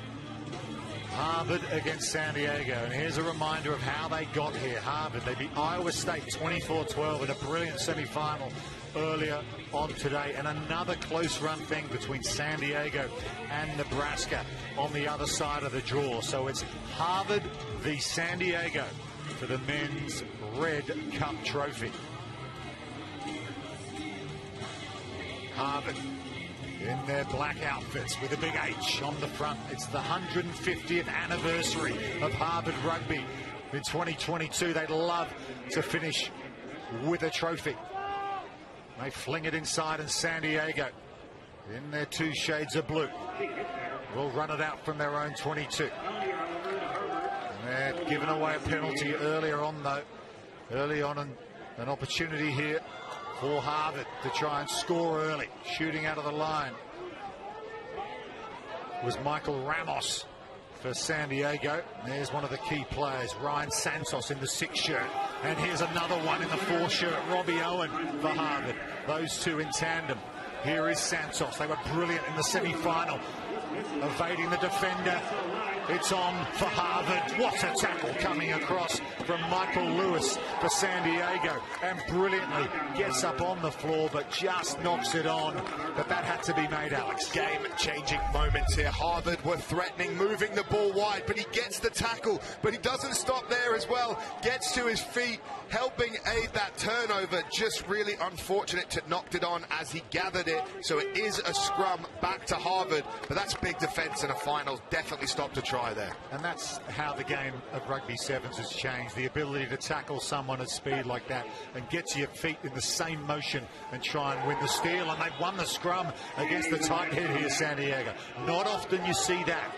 Harvard against San Diego. And here's a reminder of how they got here. Harvard, they beat Iowa State 24-12 in a brilliant semi-final earlier on today. And another close run thing between San Diego and Nebraska on the other side of the draw. So it's Harvard v. San Diego for the Men's Red Cup trophy. Harvard in their black outfits with a big H on the front. It's the 150th anniversary of Harvard rugby. In 2022, they'd love to finish with a trophy. They fling it inside, and San Diego, in their 2 shades of blue, will run it out from their own 22. And they're giving away a penalty earlier on, though. Early on, an opportunity here for Harvard to try and score early. Shooting out of the line was Michael Ramos for San Diego. There's one of the key players, Ryan Santos, in the 6 shirt. And here's another one in the 4 shirt, Robbie Owen for Harvard. Those two in tandem. Here is Santos. They were brilliant in the semi-final, evading the defender. It's on for Harvard. What a tackle coming across from Michael Lewis for San Diego, and brilliantly gets up on the floor but just knocks it on. But that had to be made, Alex. Game-changing moments here. Harvard were threatening, moving the ball wide, but he gets the tackle, but he doesn't stop there as well. Gets to his feet, helping aid that turnover. Just really unfortunate to knocked it on as he gathered it. So it is a scrum back to Harvard, but that's big defense in a final. Definitely stopped a try there. And that's how the game of rugby sevens has changed. The ability to tackle someone at speed like that and get to your feet in the same motion and try and win the steal. And they've won the scrum against the tight head here, San Diego. Not often you see that.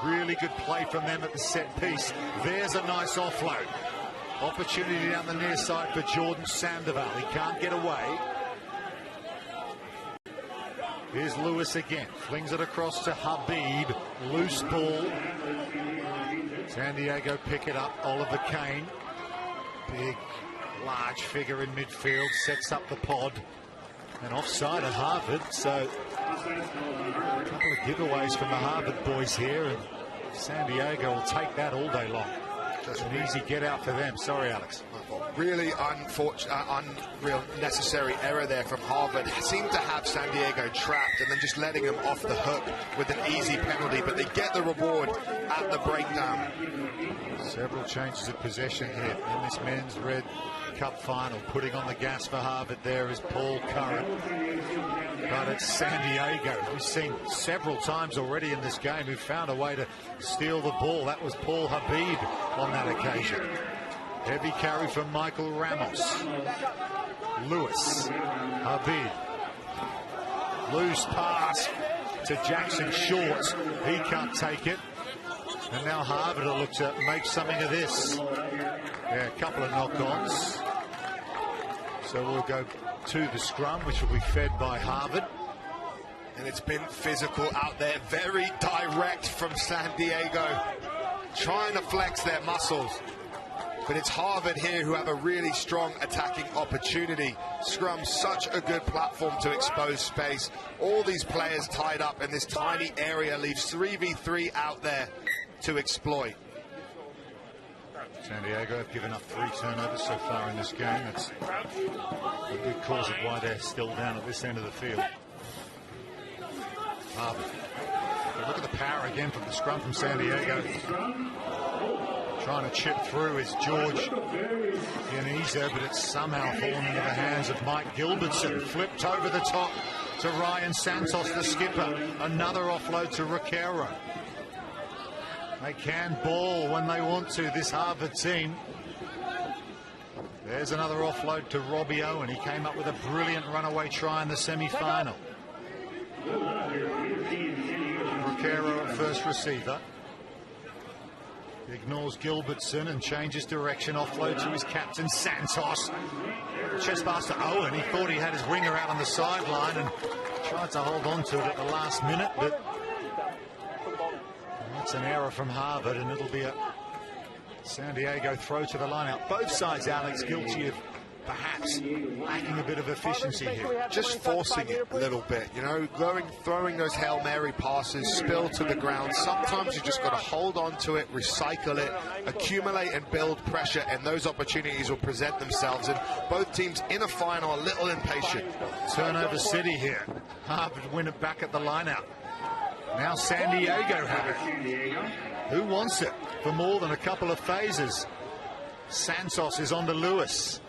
Really good play from them at the set piece. There's a nice offload. Opportunity down the near side for Jordan Sandoval. He can't get away. Here's Lewis again. Flings it across to Habib. Loose ball. San Diego pick it up. Oliver Kane. Big, large figure in midfield. Sets up the pod. And offside at Harvard. So a couple of giveaways from the Harvard boys here. And San Diego will take that all day long. Just an easy get out for them. Sorry, Alex. Really unreal necessary error there from Harvard. Seemed to have San Diego trapped and then just letting them off the hook with an easy penalty, but they get the reward at the breakdown. Several changes of possession here in this men's Red Cup final. Putting on the gas for Harvard there is Paul Curran. But it's San Diego, we've seen several times already in this game, who found a way to steal the ball. That was Paul Habib on that occasion. Heavy carry from Michael Ramos. Lewis. Habib. Loose pass to Jackson Short. He can't take it. And now Harvard will look to make something of this. Yeah, a couple of knock-ons. So we'll go to the scrum, which will be fed by Harvard. And it's been physical out there, very direct from San Diego, trying to flex their muscles. But it's Harvard here who have a really strong attacking opportunity. Scrum, such a good platform to expose space. All these players tied up in this tiny area leaves 3v3 out there to exploit. San Diego have given up 3 turnovers so far in this game. That's a big cause of why they're still down at this end of the field. Harvard. But look at the power again from the scrum from San Diego. Trying to chip through is George Yaneza, but it's somehow fallen into the hands of Mike Gilbertson. Flipped over the top to Ryan Santos, the skipper. Another offload to Roquero. They can ball when they want to, this Harvard team. There's another offload to Robbie Owen. He came up with a brilliant runaway try in the semi-final. Roquero at first receiver. Ignores Gilbertson and changes direction. Offload to his captain, Santos. Chest pass to Owen. He thought he had his winger out on the sideline and tried to hold on to it at the last minute, but that's an error from Harvard, and it'll be a San Diego throw to the line out. Both sides, Alex, guilty of perhaps lacking a bit of efficiency here. Just forcing it a little bit, you know, throwing those Hail Mary passes, spill to the ground. Sometimes you just got to hold on to it, recycle it, accumulate and build pressure, and those opportunities will present themselves. And both teams in a final a little impatient. Turnover city here. Harvard win it back at the line out. Now San Diego have it. Who wants it for more than a couple of phases? Santos is on to Lewis.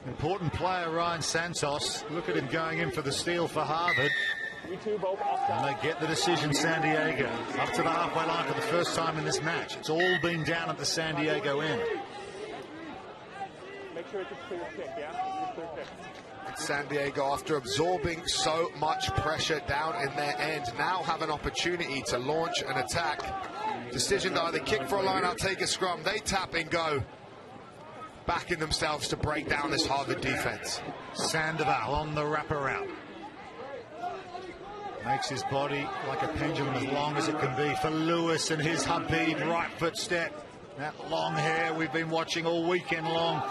Important player, Ryan Santos. Look at him going in for the steal for Harvard. And they get the decision, San Diego. Up to the halfway line for the first time in this match. It's all been down at the San Diego end. Make sure it's a clear kick, yeah? It's a clear kick. San Diego, after absorbing so much pressure down in their end, now have an opportunity to launch an attack. Decision to either kick for a line out, take a scrum. They tap and go. Backing themselves to break down this Harvard defense. Sandoval on the wraparound. Makes his body like a pendulum as long as it can be for Lewis and his Habib right foot step. That long hair we've been watching all weekend long.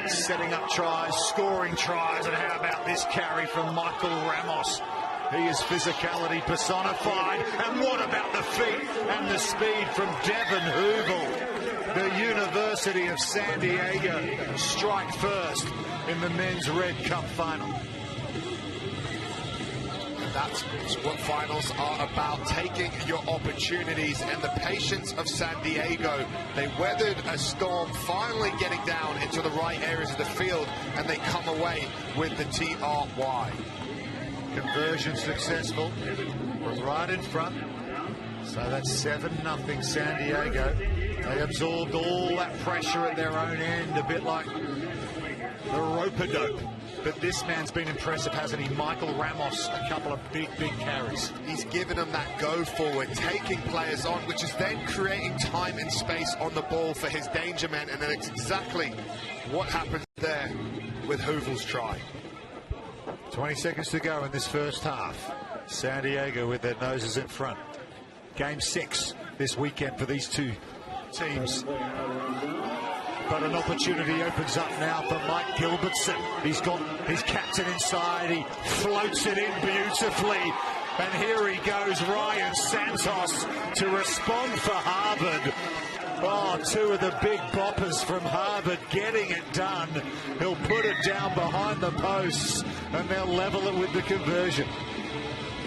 Setting up tries, scoring tries, and how about this carry from Michael Ramos? He is physicality personified. And what about the feet and the speed from Devin Hoovel? The University of San Diego strike first in the men's Red Cup final. And that's what finals are about, taking your opportunities, and the patience of San Diego. They weathered a storm, finally getting down into the right areas of the field, and they come away with the TRY. Conversion successful from right in front. So that's 7-0 San Diego. They absorbed all that pressure at their own end, a bit like the rope-a-dope. But this man's been impressive, hasn't he? Michael Ramos, a couple of big carries. He's given them that go forward, taking players on, which is then creating time and space on the ball for his danger men. And then it's exactly what happens there with Hoovel's try. 20 seconds to go in this first half. San Diego with their noses in front. Game 6 this weekend for these two teams. But an opportunity opens up now for Mike Gilbertson. He's got his captain inside. He floats it in beautifully. And here he goes, Ryan Santos, to respond for Harvard. Oh, two of the big boppers from Harvard getting it done. He'll put it down behind the posts, and they'll level it with the conversion.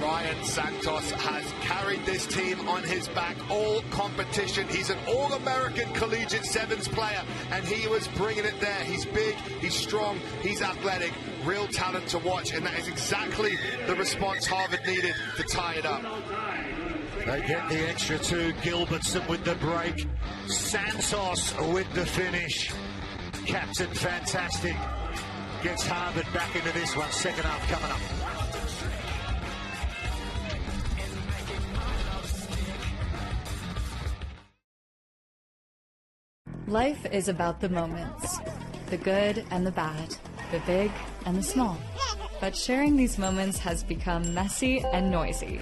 Ryan Santos has carried this team on his back all competition. He's an All-American Collegiate Sevens player, and he was bringing it there. He's big, he's strong, he's athletic, real talent to watch, and that is exactly the response Harvard needed to tie it up. They get the extra two. Gilbertson with the break. Santos with the finish. Captain fantastic. Gets Harvard back into this one. Second half coming up. Life is about the moments, the good and the bad, the big and the small. But sharing these moments has become messy and noisy.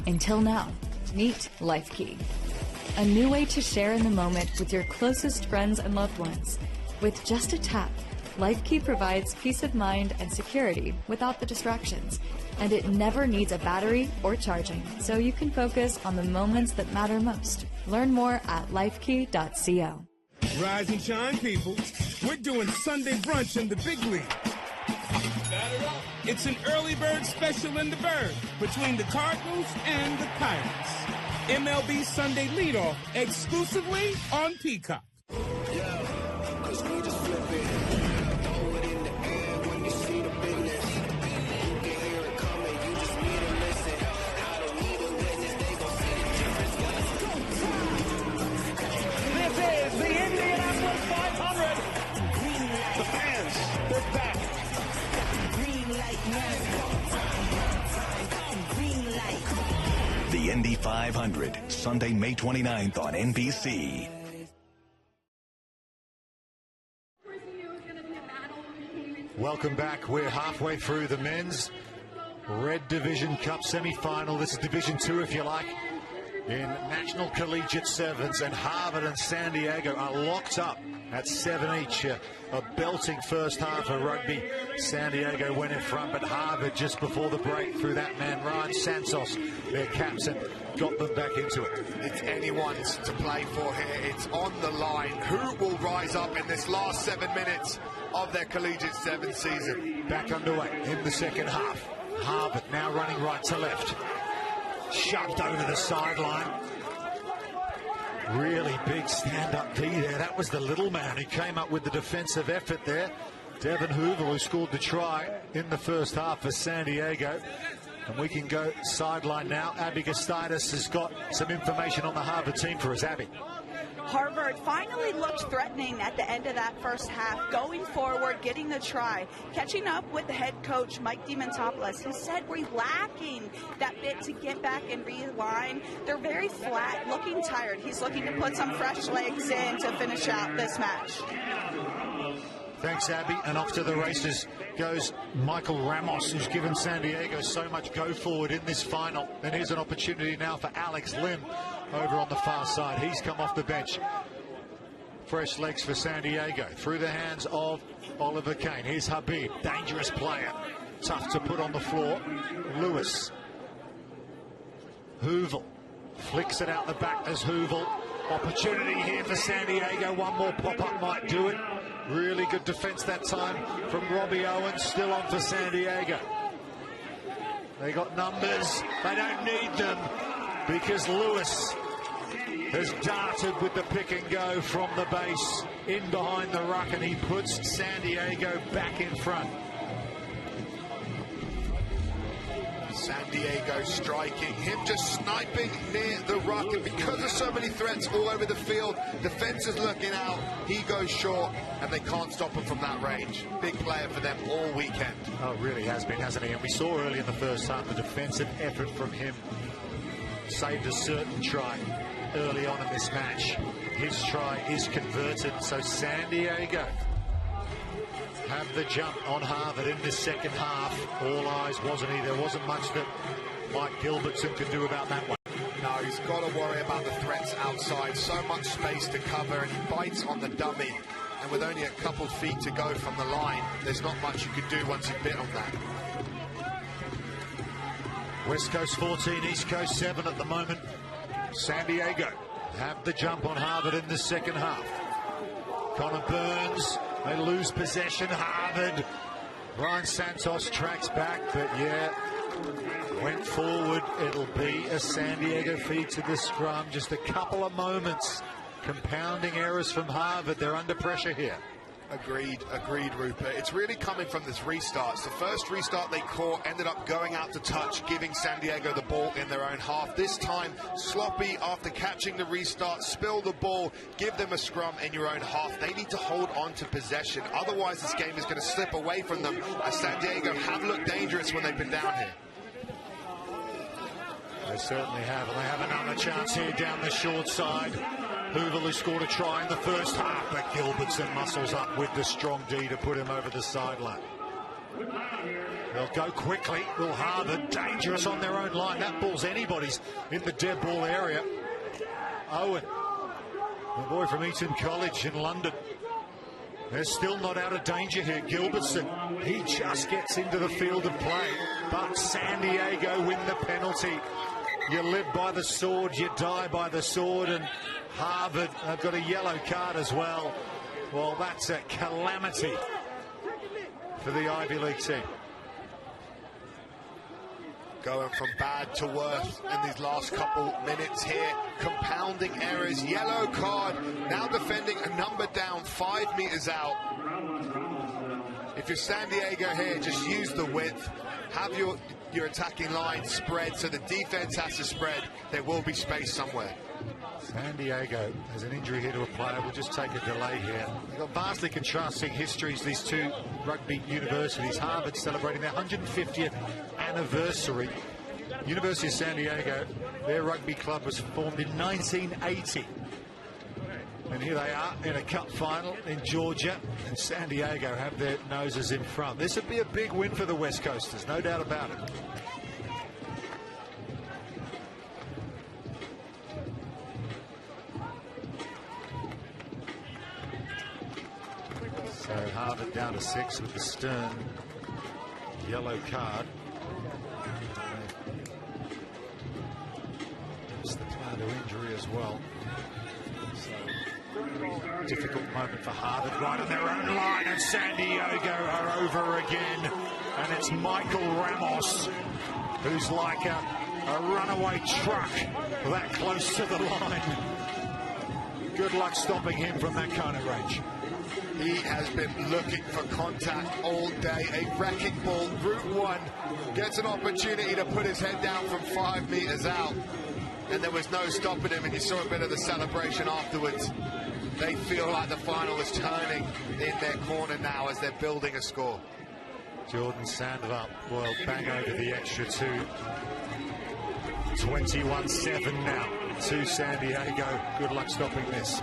Until now, meet LifeKey, a new way to share in the moment with your closest friends and loved ones. With just a tap, LifeKey provides peace of mind and security without the distractions, and it never needs a battery or charging, so you can focus on the moments that matter most. Learn more at lifekey.co. Rise and shine, people. We're doing Sunday brunch in the big league. It's an early bird special in the bird between the Cardinals and the Pirates. MLB Sunday leadoff exclusively on Peacock. The Indy 500, Sunday, May 29th on NBC. Welcome back. We're halfway through the men's Red Division Cup semi-final. This is Division 2, if you like, in National Collegiate Sevens, and Harvard and San Diego are locked up at 7 each. A belting first half of rugby. San Diego went in front, but Harvard just before the break through that man, Ryan Santos, their captain, got them back into it. It's anyone's to play for here. It's on the line. Who will rise up in this last 7 minutes of their Collegiate Sevens season? Back underway in the second half. Harvard now running right to left. Shoved over the sideline. Really big stand-up D there. That was the little man who came up with the defensive effort there. Devin Hoover, who scored the try in the first half for San Diego. And we can go sideline now. Abby Gustitis has got some information on the Harvard team for us. Abby. Harvard finally looked threatening at the end of that first half, going forward, getting the try, catching up with the head coach, Mike DeMontopoulos, who said we're lacking that bit to get back and realign. They're very flat, looking tired. He's looking to put some fresh legs in to finish out this match. Thanks, Abby. And off to the races goes Michael Ramos, who's given San Diego so much go forward in this final. And here's an opportunity now for Alex Lim over on the far side. He's come off the bench. Fresh legs for San Diego through the hands of Oliver Kane. Here's Habib, dangerous player, tough to put on the floor. Lewis. Hoovel flicks it out the back as Hoovel. Opportunity here for San Diego. One more pop-up might do it. Really good defense that time from Robbie Owens. Still on for San Diego. They got numbers. They don't need them because Lewis has darted with the pick and go from the base in behind the ruck, and he puts San Diego back in front. San Diego striking, him just sniping near the ruck, and because of so many threats all over the field, defense is looking out, he goes short, and they can't stop him from that range. Big player for them all weekend. Oh, it really has been, hasn't he? And we saw early in the first half the defensive effort from him saved a certain try early on in this match. His try is converted, so San Diego have the jump on Harvard in this second half. All eyes, wasn't he? There wasn't much that Mike Gilbertson could do about that one. No, he's got to worry about the threats outside. So much space to cover, and he bites on the dummy. And with only a couple feet to go from the line, there's not much you could do once you bit on that. West Coast 14, East Coast 7 at the moment. San Diego have the jump on Harvard in the second half. Connor Burns, they lose possession. Harvard, Brian Santos tracks back, but yeah, went forward. It'll be a San Diego feed to the scrum. Just a couple of moments. Compounding errors from Harvard. They're under pressure here. Agreed, Rupert. It's really coming from this restarts. The first restart they caught ended up going out to touch, giving San Diego the ball in their own half. This time, sloppy after catching the restart, spill the ball, give them a scrum in your own half. They need to hold on to possession. Otherwise, this game is going to slip away from them, as San Diego have looked dangerous when they've been down here. They certainly have, and they have another chance here down the short side. Hoover, who scored a try in the first half, but Gilbertson muscles up with the strong D to put him over the sideline. They'll go quickly. Will Harvard, dangerous on their own line. That ball's anybody's in the dead ball area. Owen, the boy from Eton College in London. They're still not out of danger here. Gilbertson, he just gets into the field of play, but San Diego win the penalty. You live by the sword, you die by the sword, and Harvard have got a yellow card as well. Well, that's a calamity for the Ivy League team. Going from bad to worse in these last couple minutes here. Compounding errors, yellow card. Now defending a number down, 5 meters out. If you're San Diego here, just use the width. Have your attacking line spread, so the defense has to spread. There will be space somewhere. San Diego has an injury here to a player. We'll just take a delay here. They've got vastly contrasting histories, these two rugby universities. Harvard celebrating their 150th anniversary. University of San Diego, their rugby club was formed in 1980. And here they are in a cup final in Georgia, and San Diego have their noses in front. This would be a big win for the West Coasters, no doubt about it. So Harvard down to 6 with the Stern yellow card. It's the player to injury as well. So difficult moment for Harvard, right on their own line, and San Diego are over again. And it's Michael Ramos, who's like a runaway truck that close to the line. Good luck stopping him from that kind of range. He has been looking for contact all day. A wrecking ball. Route 1 gets an opportunity to put his head down from 5 meters out, and there was no stopping him, and you saw a bit of the celebration afterwards. They feel like the final is turning in their corner now as they're building a score. Jordan Sandler, well, bang over the extra 2. 21-7 now to San Diego. Good luck stopping this.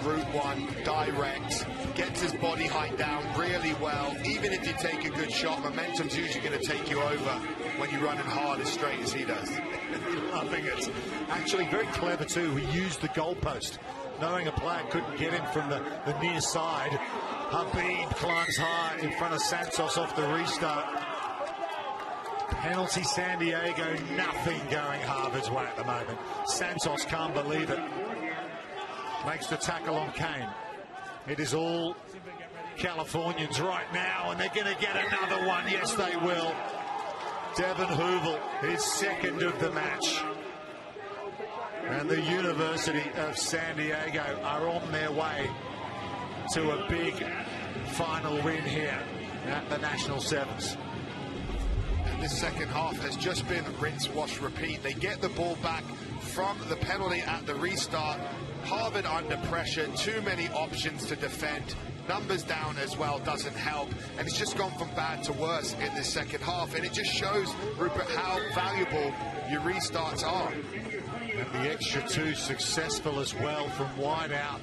Route 1, direct, gets his body height down really well. Even if you take a good shot, momentum's usually going to take you over when you're running hard as straight as he does. Loving it. Actually, very clever too. He used the goalpost, knowing a player couldn't get him from the near side. Habib climbs high in front of Santos off the restart. Penalty San Diego, nothing going Harvard's way at the moment. Santos can't believe it. Makes the tackle on Kane. It is all Californians right now, and they're going to get another one. Yes, they will. Devin Hoover, his second of the match. And the University of San Diego are on their way to a big final win here at the National Sevens. And this second half has just been rinse, wash, repeat. They get the ball back from the penalty at the restart. Harvard under pressure, too many options to defend. Numbers down as well doesn't help, and it's just gone from bad to worse in this second half, and it just shows, Rupert, how valuable your restarts are. And the extra 2 successful as well from wide out,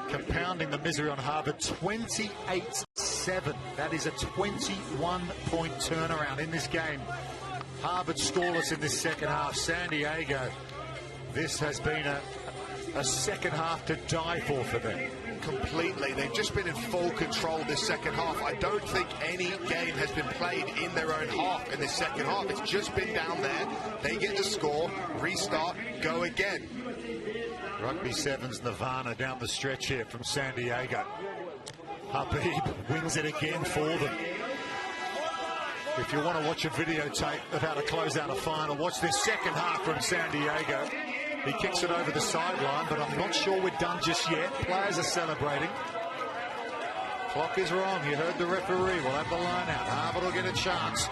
compounding the misery on Harvard. 28-7. That is a 21-point turnaround in this game. Harvard scoreless in this second half. San Diego, this has been a second half to die for them. completely. They've just been in full control this second half. I don't think any game has been played in their own half in this second half. It's just been down there. They get the score, restart, go again. Rugby Sevens Nirvana down the stretch here from San Diego. Habib wins it again for them. If you want to watch a videotape of how to close out a final, watch this second half from San Diego. He kicks it over the sideline, but I'm not sure we're done just yet. Players are celebrating. Clock is wrong. You heard the referee. We'll have the line out. Harvard will get a chance.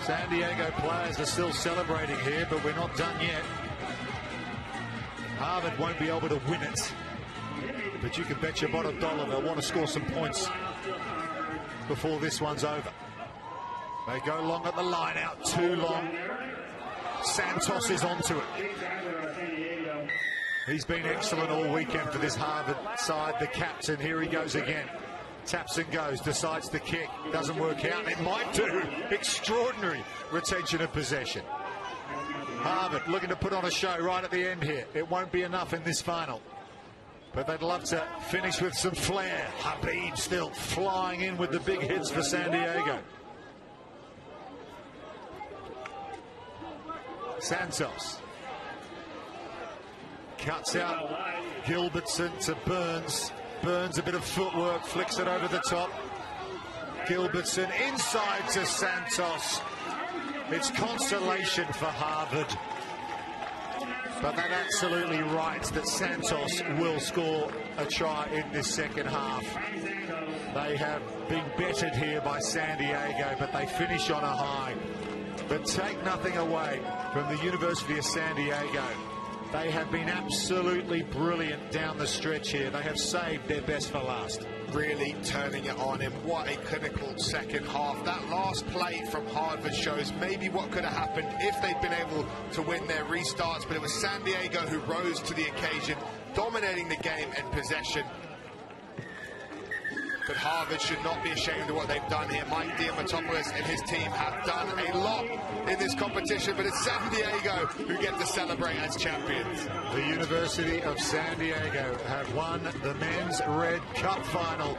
San Diego players are still celebrating here, but we're not done yet. Harvard won't be able to win it, but you can bet your bottom dollar they'll want to score some points before this one's over. They go long at the line out, too long. Santos is onto it. He's been excellent all weekend for this Harvard side. The captain, here he goes again. Taps and goes, decides to kick. Doesn't work out. It might do. Extraordinary retention of possession. Harvard looking to put on a show right at the end here. It won't be enough in this final, but they'd love to finish with some flair. Habib still flying in with the big hits for San Diego. Santos cuts out Gilbertson to Burns. Burns a bit of footwork, flicks it over the top. Gilbertson inside to Santos. It's consolation for Harvard, but they're absolutely right that Santos will score a try in this second half. They have been bettered here by San Diego, but they finish on a high. But take nothing away from the University of San Diego. They have been absolutely brilliant down the stretch here. They have saved their best for last. Really turning it on him. What a clinical second half. That last play from Harvard shows maybe what could have happened if they'd been able to win their restarts, but it was San Diego who rose to the occasion, dominating the game and possession. But Harvard should not be ashamed of what they've done here. Mike Diamatopoulos and his team have done a lot in this competition, but it's San Diego who get to celebrate as champions. The University of San Diego have won the Men's Red Cup final.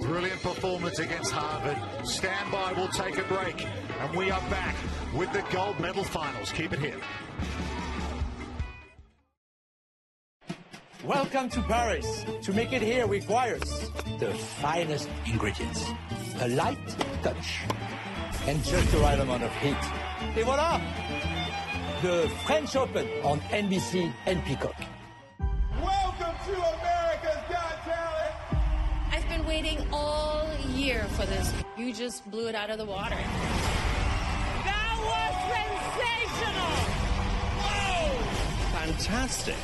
Brilliant performance against Harvard. Stand by, we'll take a break, and we are back with the gold medal finals. Keep it here. Welcome to Paris. To make it here requires the finest ingredients, a light touch, and just the right amount of heat. Et voilà! The French Open on NBC and Peacock. Welcome to America's Got Talent! I've been waiting all year for this. You just blew it out of the water. That was sensational! Whoa! Fantastic.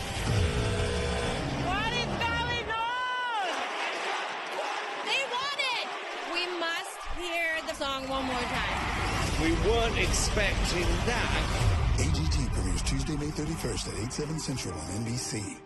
What is going on? They won it! We must hear the song one more time. We weren't expecting that. AGT premieres Tuesday, May 31st at 8/7 Central on NBC.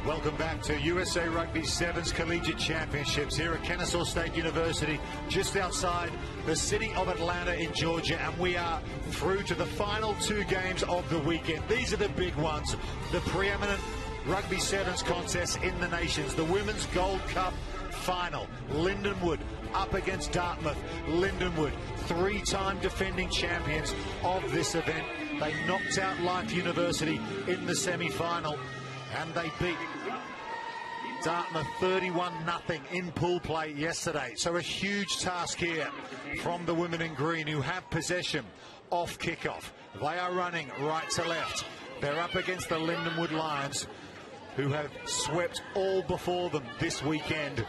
Welcome back to USA Rugby Sevens Collegiate Championships here at Kennesaw State University, just outside the city of Atlanta in Georgia, and we are through to the final 2 games of the weekend. These are the big ones, the preeminent Rugby Sevens contest in the nations, the Women's Gold Cup final. Lindenwood up against Dartmouth. Lindenwood, 3-time defending champions of this event. They knocked out Life University in the semi-final, and they beat Dartmouth 31-0 in pool play yesterday. So a huge task here from the women in green, who have possession off kickoff. They are running right to left. They're up against the Lindenwood Lions, who have swept all before them this weekend,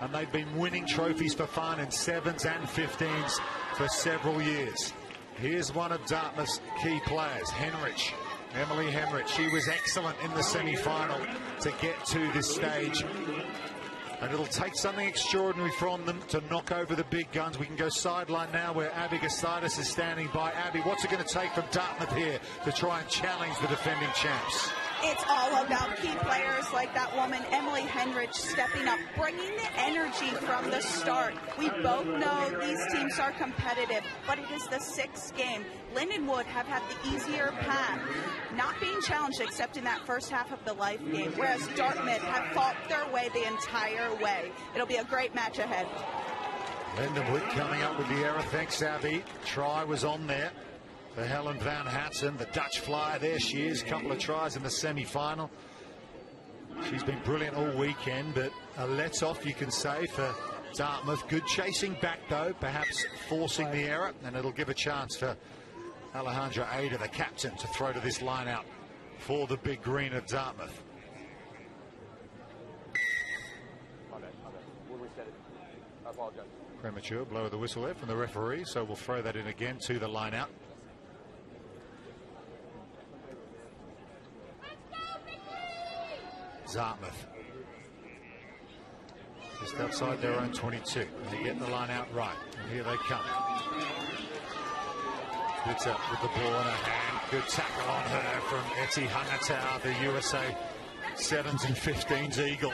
and they've been winning trophies for fun in 7s and 15s for several years. Here's one of Dartmouth's key players, Henrich. Emily Henrich. She was excellent in the semi-final to get to this stage. And it'll take something extraordinary from them to knock over the big guns. We can go sideline now where Abby Gastidis is standing by. Abby, what's it going to take from Dartmouth here to try and challenge the defending champs? It's all about key players like that woman, Emily Henrich, stepping up, bringing the energy from the start. We both know these teams are competitive, but it is the 6th game. Lindenwood have had the easier path, not being challenged except in that first half of the Life game, whereas Dartmouth have fought their way the entire way. It'll be a great match ahead. Lindenwood coming up with the error. Thanks, Abby. Try was on there for Helen van Hatsen, the Dutch flyer. There she is, couple of tries in the semi-final. She's been brilliant all weekend, but a let-off, you can say, for Dartmouth. Good chasing back, though, perhaps forcing the error, and it'll give a chance for Alejandra Ada, the captain, to throw to this line-out for the big green of Dartmouth. Premature blow of the whistle there from the referee, so we'll throw that in again to the line-out. Dartmouth just outside their own 22. They get the line out right, and here they come. Good up with the ball in her hand. Good tackle on her from Eti Hangatau, the USA7s and 15s Eagle.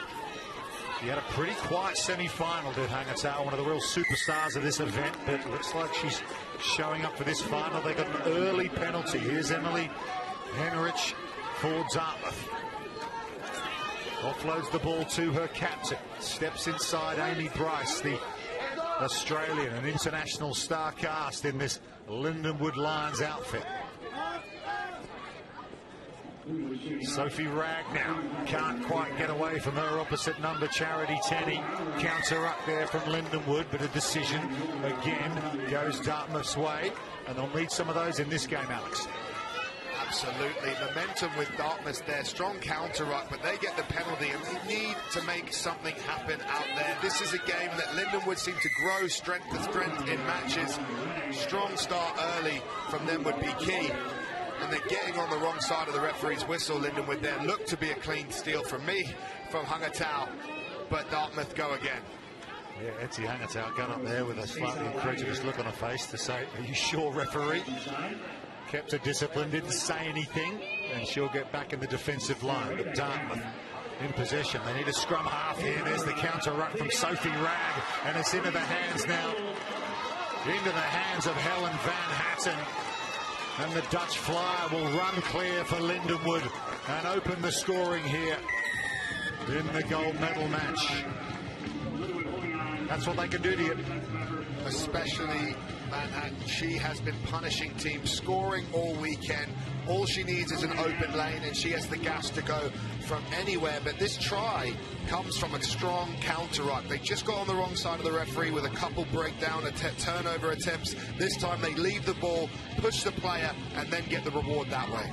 She had a pretty quiet semi-final, did Hangatau, one of the real superstars of this event, but it looks like she's showing up for this final. They got an early penalty. Here's Emily Henrich for Dartmouth. Offloads the ball to her captain. Steps inside Amy Bryce, the Australian and international star cast in this Lindenwood Lions outfit. Sophie Ragg now can't quite get away from her opposite number, Charity Tenney. Counter up there from Lindenwood, but a decision again goes Dartmouth's way, and they'll need some of those in this game, Alex. Absolutely. Momentum with Dartmouth there. Strong counter-ruck, but they get the penalty, and they need to make something happen out there. This is a game that Lindenwood seem to grow strength to strength in matches. Strong start early from them would be key. And they're getting on the wrong side of the referee's whistle. Lindenwood there looked to be a clean steal from Hangatau, but Dartmouth go again. Yeah, Eti Hangatau got up there with a slightly incredulous look on her face to say, "Are you sure, referee?" Kept her disciplined, didn't say anything, and she'll get back in the defensive line. But Dartmouth in possession. They need a scrum half here. There's the counter ruck from Sophie Ragg, and it's into the hands now. Into the hands of Helen van Hatsen. And the Dutch flyer will run clear for Lindenwood and open the scoring here in the gold medal match. That's what they can do to you. Especially Manhattan. She has been punishing teams, scoring all weekend. All she needs is an open lane, and she has the gas to go from anywhere. But this try comes from a strong counter-ruck. They just got on the wrong side of the referee with a couple breakdown turnover attempts. This time they leave the ball, push the player, and then get the reward that way.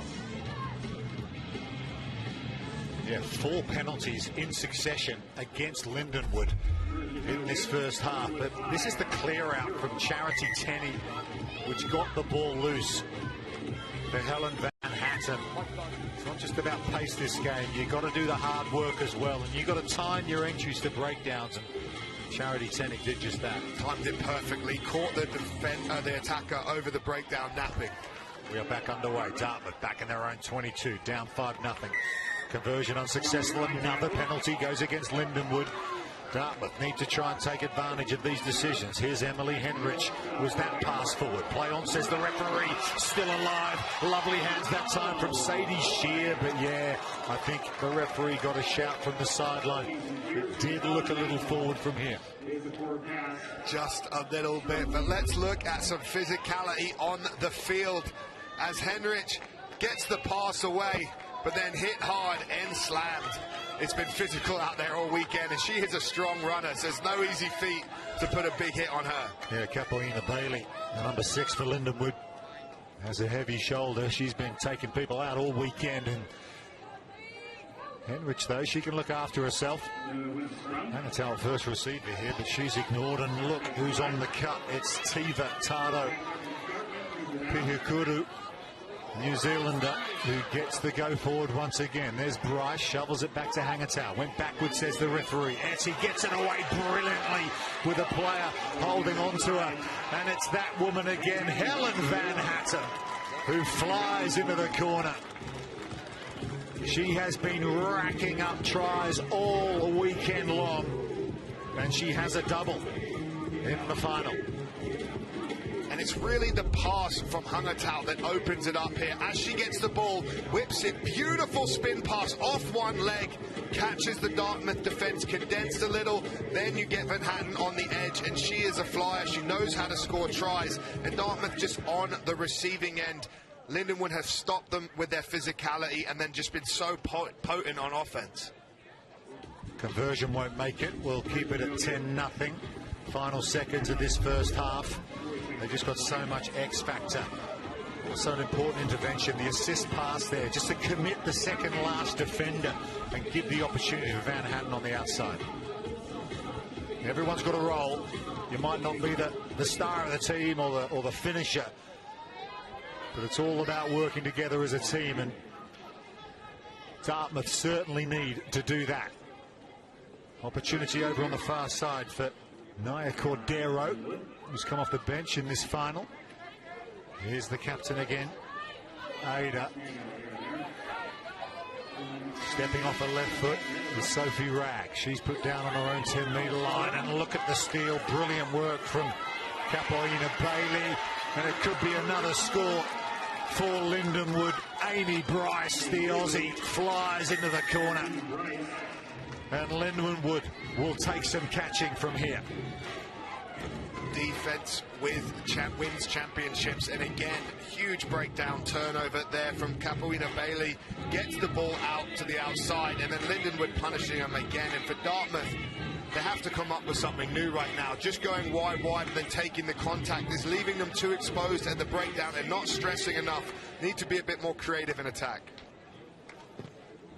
Yeah, 4 penalties in succession against Lindenwood in this first half. But this is the clear out from Charity Tenney, which got the ball loose for Helen van Hatsen. It's not just about pace this game. You've got to do the hard work as well, and you've got to time your entries to breakdowns, and Charity Tenney did just that. Timed it perfectly, caught the attacker over the breakdown, napping. We are back underway. Dartmouth back in their own 22, down 5-0. Conversion unsuccessful. Another penalty goes against Lindenwood. Dartmouth need to try and take advantage of these decisions. Here's Emily Henrich. Was that pass forward? Play on, says the referee. Still alive. Lovely hands that time from Sadie Shear. But yeah, I think the referee got a shout from the sideline. It did look a little forward from here. Just a little bit. But let's look at some physicality on the field as Henrich gets the pass away, but then hit hard and slammed. It's been physical out there all weekend, and she is a strong runner, so there's no easy feat to put a big hit on her. Yeah, Capoeina Bailey, number 6 for Lindenwood, has a heavy shoulder. She's been taking people out all weekend, and Henrich, though, she can look after herself. Anatol first receiver here, but she's ignored, and look who's on the cut. It's Tiva Tado Pihukuru, New Zealander, who gets the go forward once again. There's Bryce, shovels it back to Hangatau. Went backwards, says the referee. Etty gets it away brilliantly with a player holding on to her. And it's that woman again, Helen Van Hatten, who flies into the corner. She has been racking up tries all weekend long, and she has a double in the final. And it's really the pass from Hangatau that opens it up here. As she gets the ball, whips it, beautiful spin pass off one leg, catches the Dartmouth defense, condensed a little, then you get Van Hatten on the edge, and she is a flyer. She knows how to score tries, and Dartmouth just on the receiving end. Lindenwood have stopped them with their physicality and then just been so potent on offense. Conversion won't make it. We'll keep it at 10-0. Final seconds of this first half. They just got so much X factor. Also an important intervention, the assist pass there, just to commit the second last defender and give the opportunity for Van Hatten on the outside. Everyone's got a role. You might not be the star of the team or the finisher, but it's all about working together as a team, and Dartmouth certainly need to do that. Opportunity over on the far side for Naya Cordero, who's come off the bench in this final. Here's the captain again, Ada. Stepping off her left foot is Sophie Ragg. She's put down on her own 10-metre line, and look at the steal. Brilliant work from Capoeina Bailey, and it could be another score for Lindenwood. Amy Bryce, the Aussie, flies into the corner, and Lindenwood will take some catching from here. Defense wins championships, and again, huge breakdown turnover there from Capoeina Bailey. Gets the ball out to the outside, and then Lindenwood punishing them again. And for Dartmouth, they have to come up with something new right now. Just going wide, and then taking the contact is leaving them too exposed at the breakdown and not stressing enough. Need to be a bit more creative in attack.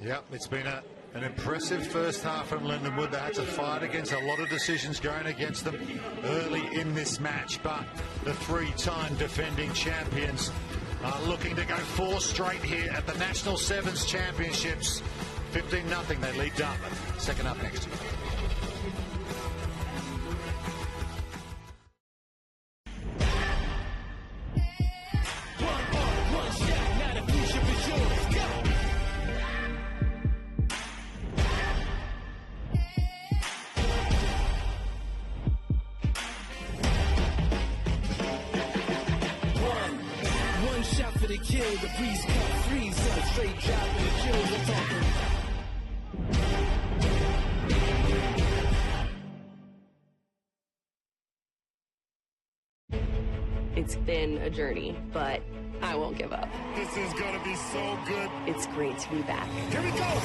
Yep, it's been an impressive first half from Lindenwood. They had to fight against a lot of decisions going against them early in this match, but the 3-time defending champions are looking to go 4 straight here at the National Sevens Championships. 15-0, they lead Dartmouth. Second up next. Kill the priest, cut freeze, straight drop in the kills. I'm talking. It's been a journey, but I won't give up. This is gonna be so good. It's great to be back. Here we go.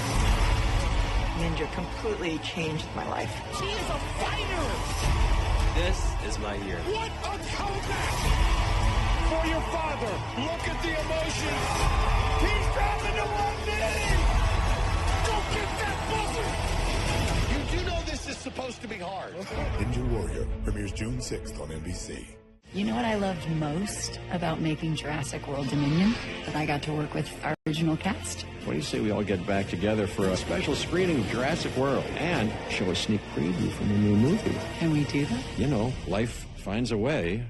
Ninja completely changed my life. She is a fighter. This is my year. What a comeback! For your father, look at the emotion. He's dropping to one knee. Go get that buzzer. You do know this is supposed to be hard. Ninja Warrior premieres June 6th on NBC. You know what I loved most about making Jurassic World Dominion? That I got to work with our original cast. What do you say we all get back together for a special screening of Jurassic World and show a sneak preview from the new movie? Can we do that? You know, life finds a way.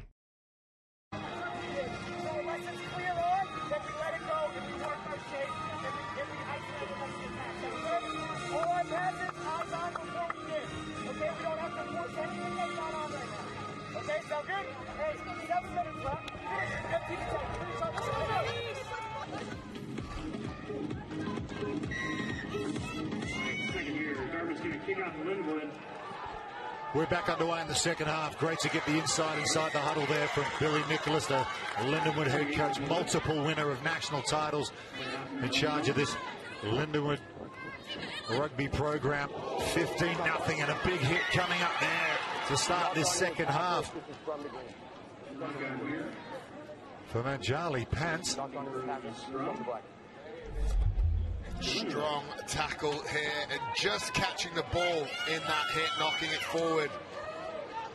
We're back underway in the second half. Great to get the inside the huddle there from Billy Nicholas, the Lindenwood head coach, multiple winner of national titles, in charge of this Lindenwood rugby program. 15-0 and a big hit coming up there to start this second half from Anjali Pants. Strong tackle here and just catching the ball in that hit, knocking it forward.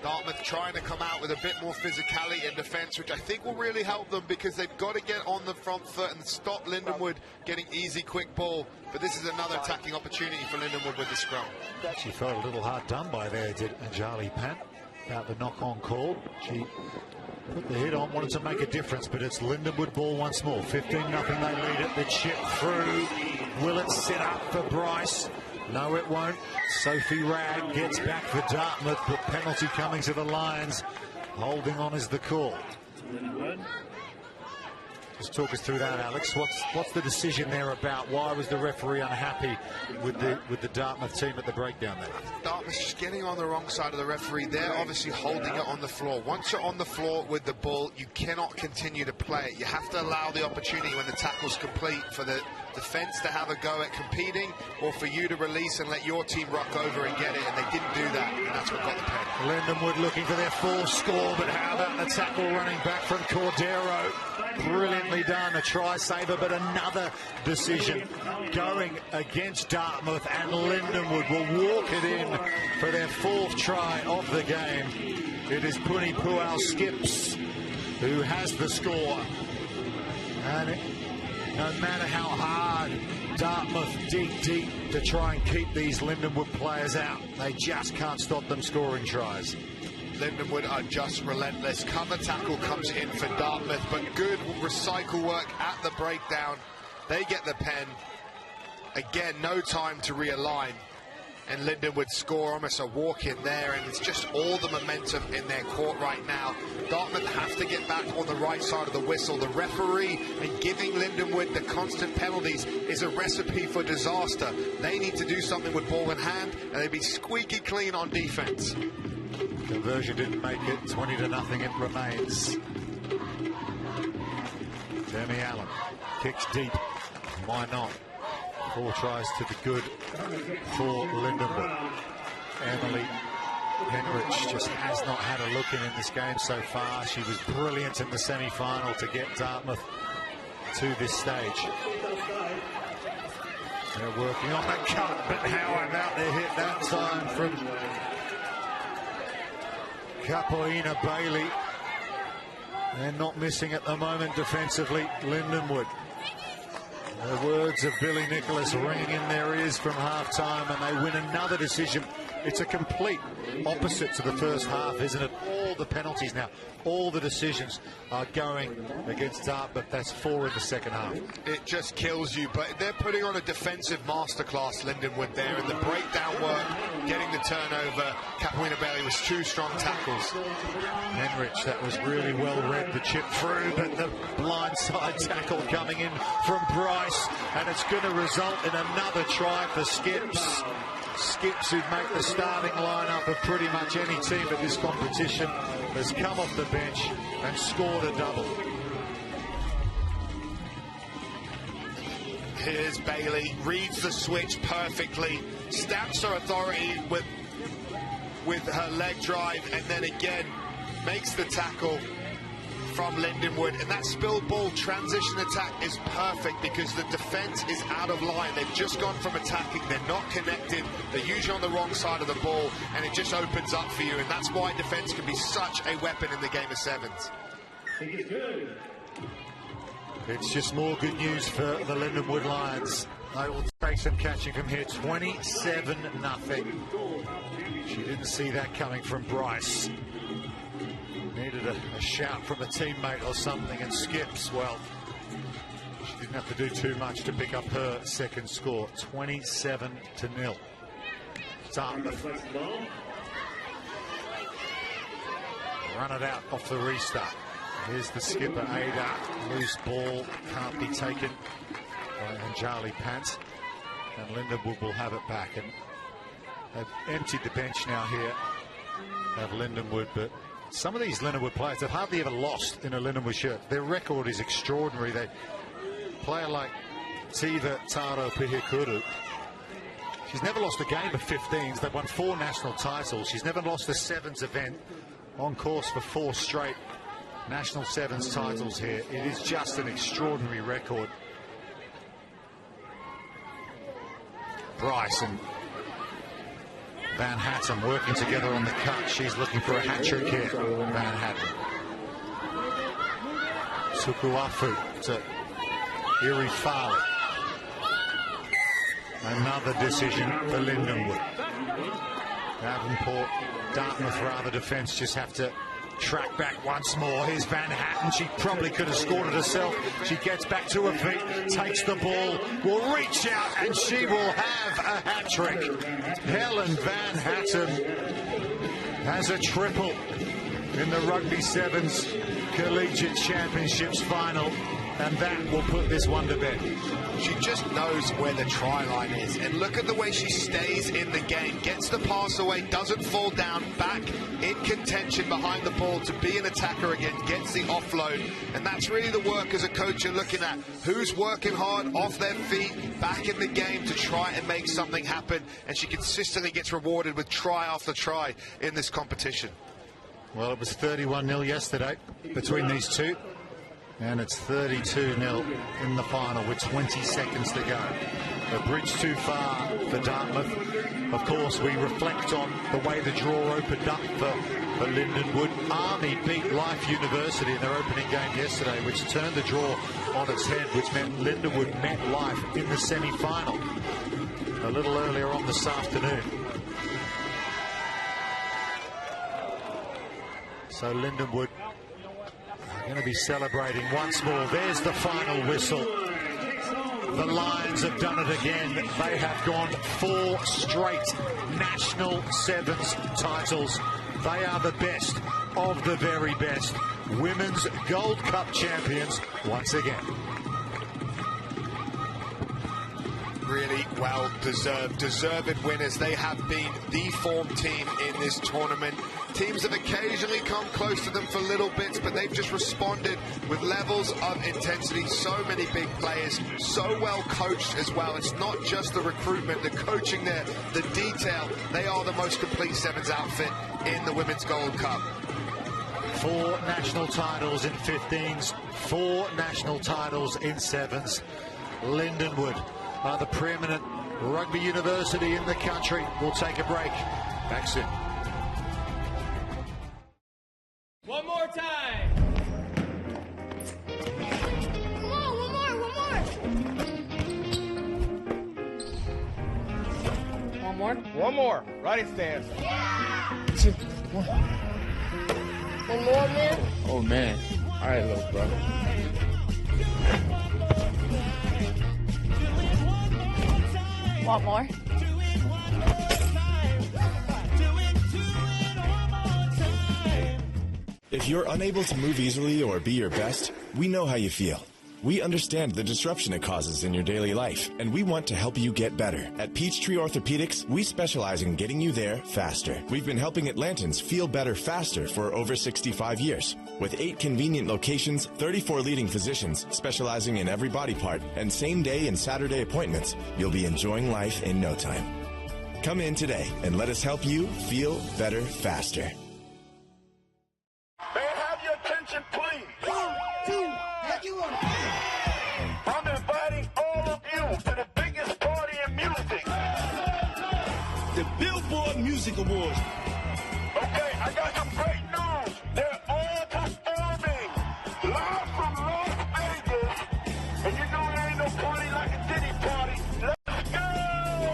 Dartmouth trying to come out with a bit more physicality in defence, which I think will really help them, because they've got to get on the front foot and stop Lindenwood getting easy, quick ball. But this is another attacking opportunity for Lindenwood with the scrum. She felt a little hard done by there, did Anjali Pant, about the knock-on call. She put the hit on, wanted to make a difference, but it's Lindenwood ball once more. 15-0, they lead it. The chip through. Will it set up for Bryce? No, it won't. Sophie Ragg gets back for Dartmouth, but penalty coming to the Lions. Holding on is the call. Just talk us through that, Alex. What's the decision there about? Why was the referee unhappy with the Dartmouth team at the breakdown there? Dartmouth's just getting on the wrong side of the referee. They're obviously holding it on the floor. Once you're on the floor with the ball, you cannot continue to play it. You have to allow the opportunity when the tackle's complete for the defence to have a go at competing, or for you to release and let your team rock over and get it, and they didn't do that, and that's what got the pen. Lindenwood looking for their fourth score, but how about the tackle running back from Cordero? Brilliantly done, a try saver, but another decision going against Dartmouth, and Lindenwood will walk it in for their fourth try of the game. It is Puni Pual Skips who has the score, and no matter how hard Dartmouth dig deep to try and keep these Lindenwood players out, they just can't stop them scoring tries. Lindenwood are just relentless. Cover tackle comes in for Dartmouth, but good recycle work at the breakdown. They get the pen. Again, no time to realign. And Lindenwood score, almost a walk in there, and it's just all the momentum in their court right now. Dartmouth have to get back on the right side of the whistle. The referee and giving Lindenwood the constant penalties is a recipe for disaster. They need to do something with ball in hand, and they'd be squeaky clean on defense. Conversion didn't make it. 20-0 it remains. Demi Allen kicks deep. Why not? 4 tries to the good for Lindenwood. Emily Henrich just has not had a look in this game so far. She was brilliant in the semi-final to get Dartmouth to this stage. They're working on the cut, but how about the hit that time from Capoeina Bailey? They're not missing at the moment defensively, Lindenwood. The words of Billy Nicholas ringing in their ears from half-time, and they win another decision. It's a complete opposite to the first half, isn't it? All the penalties now, all the decisions are going against Dartmouth. That's 4 in the second half. It just kills you, but they're putting on a defensive masterclass, Lindenwood, there, and the breakdown work, getting the turnover. Capoeina Bailey was 2 strong tackles. Henrich, that was really well read, the chip through, but the blindside tackle coming in from Bryce, and it's going to result in another try for Skips. Skips, who'd make the starting lineup of pretty much any team at this competition, has come off the bench and scored a double. Here's Bailey, reads the switch perfectly, stamps her authority with her leg drive, and then again makes the tackle from Lindenwood, and that spilled ball transition attack is perfect because the defense is out of line. They've just gone from attacking, they're not connected, they're usually on the wrong side of the ball, and it just opens up for you, and that's why defense can be such a weapon in the game of sevens. It's just more good news for the Lindenwood Lions. They will take some catching from here. 27-0. She didn't see that coming from Bryce. Needed a shout from a teammate or something, and Skips, well, she didn't have to do too much to pick up her second score. 27-0. Dartmouth run it out off the restart. Here's the skipper, Ada. Loose ball, can't be taken by Anjali Pant, and Lindenwood will have it back. And They've emptied the bench now here of Lindenwood, but some of these Lindenwood players have hardly ever lost in a Lindenwood shirt. Their record is extraordinary. They player like Tiva Taro Pihikuru, she's never lost a game of 15s. They've won 4 national titles. She's never lost a sevens event. On course for 4 straight national sevens titles here. It is just an extraordinary record. Bryce and Van Hattem working together on the cut. She's looking for a hat-trick here, Van Hattem. Sukuafu to Irifali. Another decision for Lindenwood. Davenport, Dartmouth rather defence just have to track back once more. Here's Van Hattem. She probably could have scored it herself. She gets back to her feet, takes the ball, will reach out, and she will have a hat-trick. Helen Van Hattem has a triple in the Rugby Sevens Collegiate Championships final, and that will put this one to bed. She just knows where the try line is, and look at the way she stays in the game, gets the pass away, doesn't fall down, back in contention behind the ball to be an attacker again, gets the offload, and that's really the work as a coach you're looking at. Who's working hard off their feet, back in the game to try and make something happen, and she consistently gets rewarded with try after try in this competition. Well, it was 31-0 yesterday between these two. And it's 32-0 in the final with 20 seconds to go. A bridge too far for Dartmouth. Of course, we reflect on the way the draw opened up for Lindenwood. Army beat Life University in their opening game yesterday, which turned the draw on its head, which meant Lindenwood met Life in the semi-final a little earlier on this afternoon. So Lindenwood going to be celebrating once more. There's the final whistle. The Lions have done it again. They have gone 4 straight national sevens titles. They are the best of the very best. Women's Gold Cup champions once again. Really well deserved winners. They have been the form team in this tournament. Teams have occasionally come close to them for little bits, but they've just responded with levels of intensity. So many big players, so well coached as well. It's not just the recruitment, the coaching there, the detail. They are the most complete sevens outfit in the Women's Gold Cup. 4 national titles in 15s, 4 national titles in sevens. Lindenwood are the preeminent rugby university in the country. We'll take a break. Back soon. One more time. Come on, one more. One more. Riding stance. Yeah. One more, man. Oh, man. All right, little brother. Want more? If you're unable to move easily or be your best, we know how you feel. We understand the disruption it causes in your daily life, and we want to help you get better. At Peachtree Orthopedics, we specialize in getting you there faster. We've been helping Atlantans feel better faster for over 65 years. With 8 convenient locations, 34 leading physicians specializing in every body part, and same-day and Saturday appointments, you'll be enjoying life in no time. Come in today and let us help you feel better faster. May I have your attention, please? 1, 2, let you on. I'm inviting all of you to the biggest party in music. The Billboard Music Awards. Okay, I got some great news. They're all performing live from Las Vegas. And you know there ain't no party like a Diddy party. Let's go!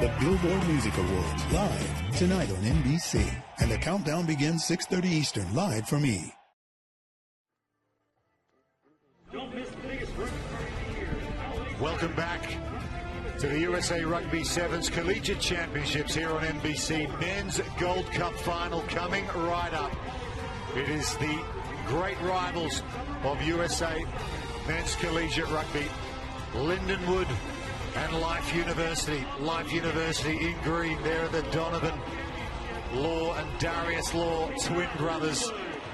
The Billboard Music Awards, live tonight on NBC. And the countdown begins 6:30 Eastern, live from E! Welcome back to the USA Rugby Sevens Collegiate Championships here on NBC. Men's Gold Cup final coming right up. It is the great rivals of USA Men's Collegiate Rugby. Lindenwood And Life University in green. There are the Donovan Law and Darius Law, twin brothers,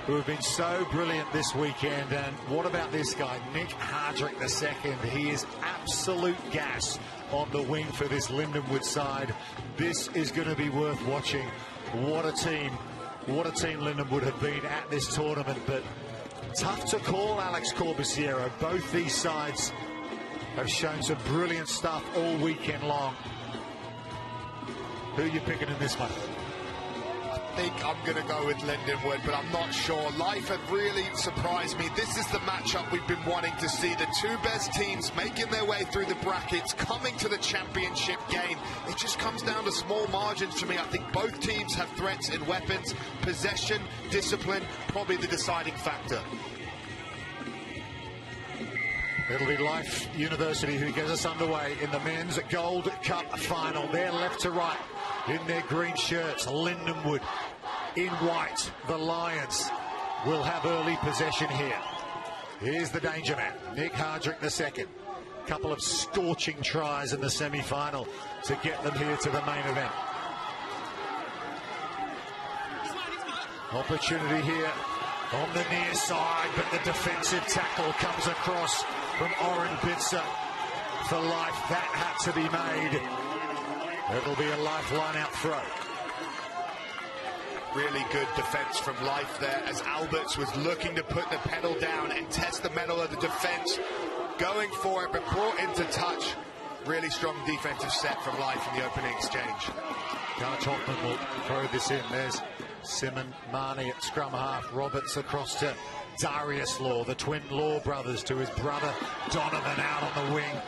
who have been so brilliant this weekend. And what about this guy, Nick Hardrick II? He is absolute gas on the wing for this Lindenwood side. This is going to be worth watching. What a team Lindenwood have been at this tournament. But tough to call, Alex Corbusiero. Both these sides have shown some brilliant stuff all weekend long. Who are you picking in this one? I think I'm going to go with Lindenwood, but I'm not sure. Life have really surprised me. This is the matchup we've been wanting to see. The two best teams making their way through the brackets, coming to the championship game. It just comes down to small margins for me. I think both teams have threats in weapons, possession, discipline, probably the deciding factor. It'll be Life University who gets us underway in the men's Gold Cup final. They're left to right in their green shirts. Lindenwood in white. The Lions will have early possession here. Here's the danger man, Nick Hardrick II. Couple of scorching tries in the semi-final to get them here to the main event. Opportunity here on the near side, but the defensive tackle comes across from Oren Bitzer for Life. That had to be made. It'll be a lifeline out throw. Really good defense from Life there as Alberts was looking to put the pedal down and test the metal of the defense. Going for it, but brought into touch. Really strong defensive set from Life in the opening exchange. Garth Hoffman will throw this in. There's Simon Marnie at scrum half. Roberts across to Darius Law, the twin Law brothers, to his brother Donovan out on the wing.